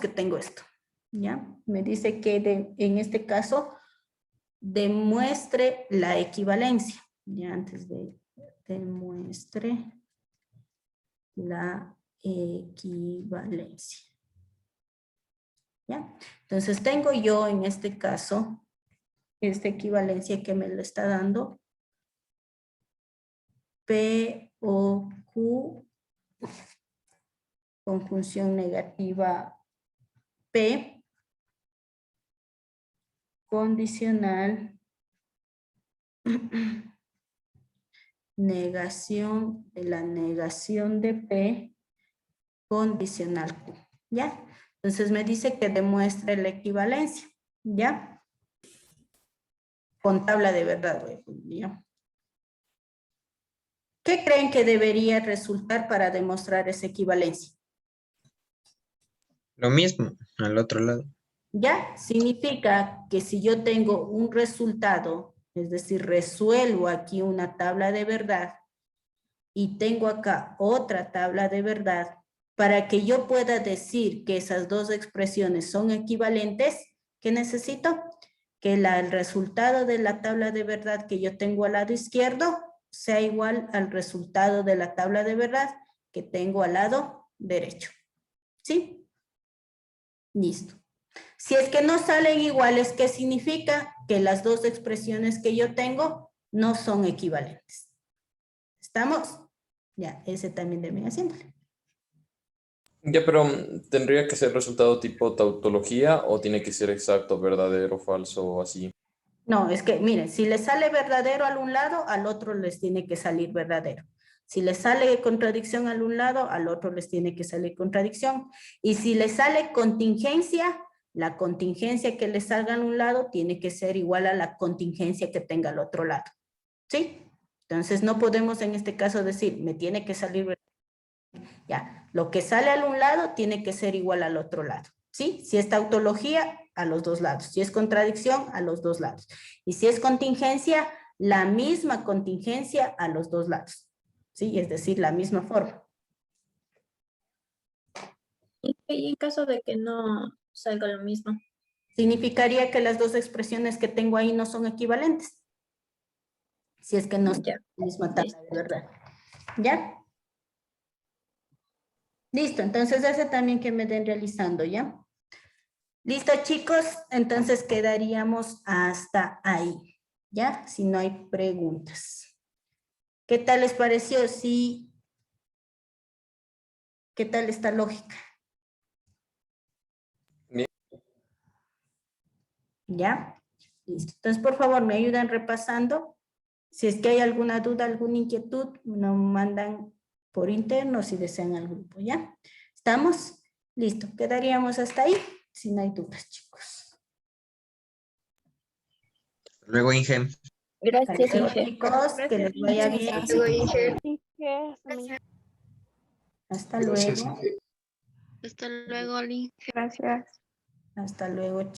que tengo esto, ¿ya? Me dice que en este caso demuestre la equivalencia, ya antes de demuestre la equivalencia. ¿Ya? Entonces tengo yo en este caso esta equivalencia que me lo está dando P o Q conjunción negativa P condicional negación de la negación de P condicional Q. ¿Ya? Entonces me dice que demuestre la equivalencia. ¿Ya? Con tabla de verdad. ¿Ya? ¿Qué creen que debería resultar para demostrar esa equivalencia? Lo mismo, al otro lado. ¿Ya? Significa que si yo tengo un resultado, es decir, resuelvo aquí una tabla de verdad y tengo acá otra tabla de verdad, para que yo pueda decir que esas dos expresiones son equivalentes, ¿qué necesito? Que el resultado de la tabla de verdad que yo tengo al lado izquierdo sea igual al resultado de la tabla de verdad que tengo al lado derecho. ¿Sí? Listo. Si es que no salen iguales, ¿qué significa? Que las dos expresiones que yo tengo no son equivalentes. ¿Estamos? Ya, ese también deben haciéndole. Ya, pero ¿tendría que ser resultado tipo tautología o tiene que ser exacto, verdadero, falso o así? No, es que miren, si les sale verdadero al un lado, al otro les tiene que salir verdadero. Si les sale contradicción al un lado, al otro les tiene que salir contradicción. Y si les sale contingencia, la contingencia que les salga al un lado tiene que ser igual a la contingencia que tenga al otro lado. ¿Sí? Entonces no podemos en este caso decir, me tiene que salir verdadero. Ya, lo que sale al un lado tiene que ser igual al otro lado. ¿Sí? Si es tautología, a los dos lados. Si es contradicción, a los dos lados. Y si es contingencia, la misma contingencia a los dos lados. ¿Sí? Es decir, la misma forma. Y en caso de que no salga lo mismo. Significaría que las dos expresiones que tengo ahí no son equivalentes. Si es que no es Ya. la misma tabla de verdad. ¿Ya? Listo, entonces ese también que me den realizando, ¿ya? Listo, chicos, entonces quedaríamos hasta ahí, ¿ya? Si no hay preguntas. ¿Qué tal les pareció? Sí. ¿Qué tal esta lógica? Bien. ¿Ya? Listo. Entonces, por favor, me ayudan repasando. Si es que hay alguna duda, alguna inquietud, nos mandan por interno si desean al grupo, ¿ya? ¿Estamos? Listo. Quedaríamos hasta ahí, si no hay dudas, chicos. Luego, Inge. Gracias, Hasta luego, Inge. chicos, que les vaya bien. Hasta luego. Hasta luego, Lin. Gracias. Hasta luego.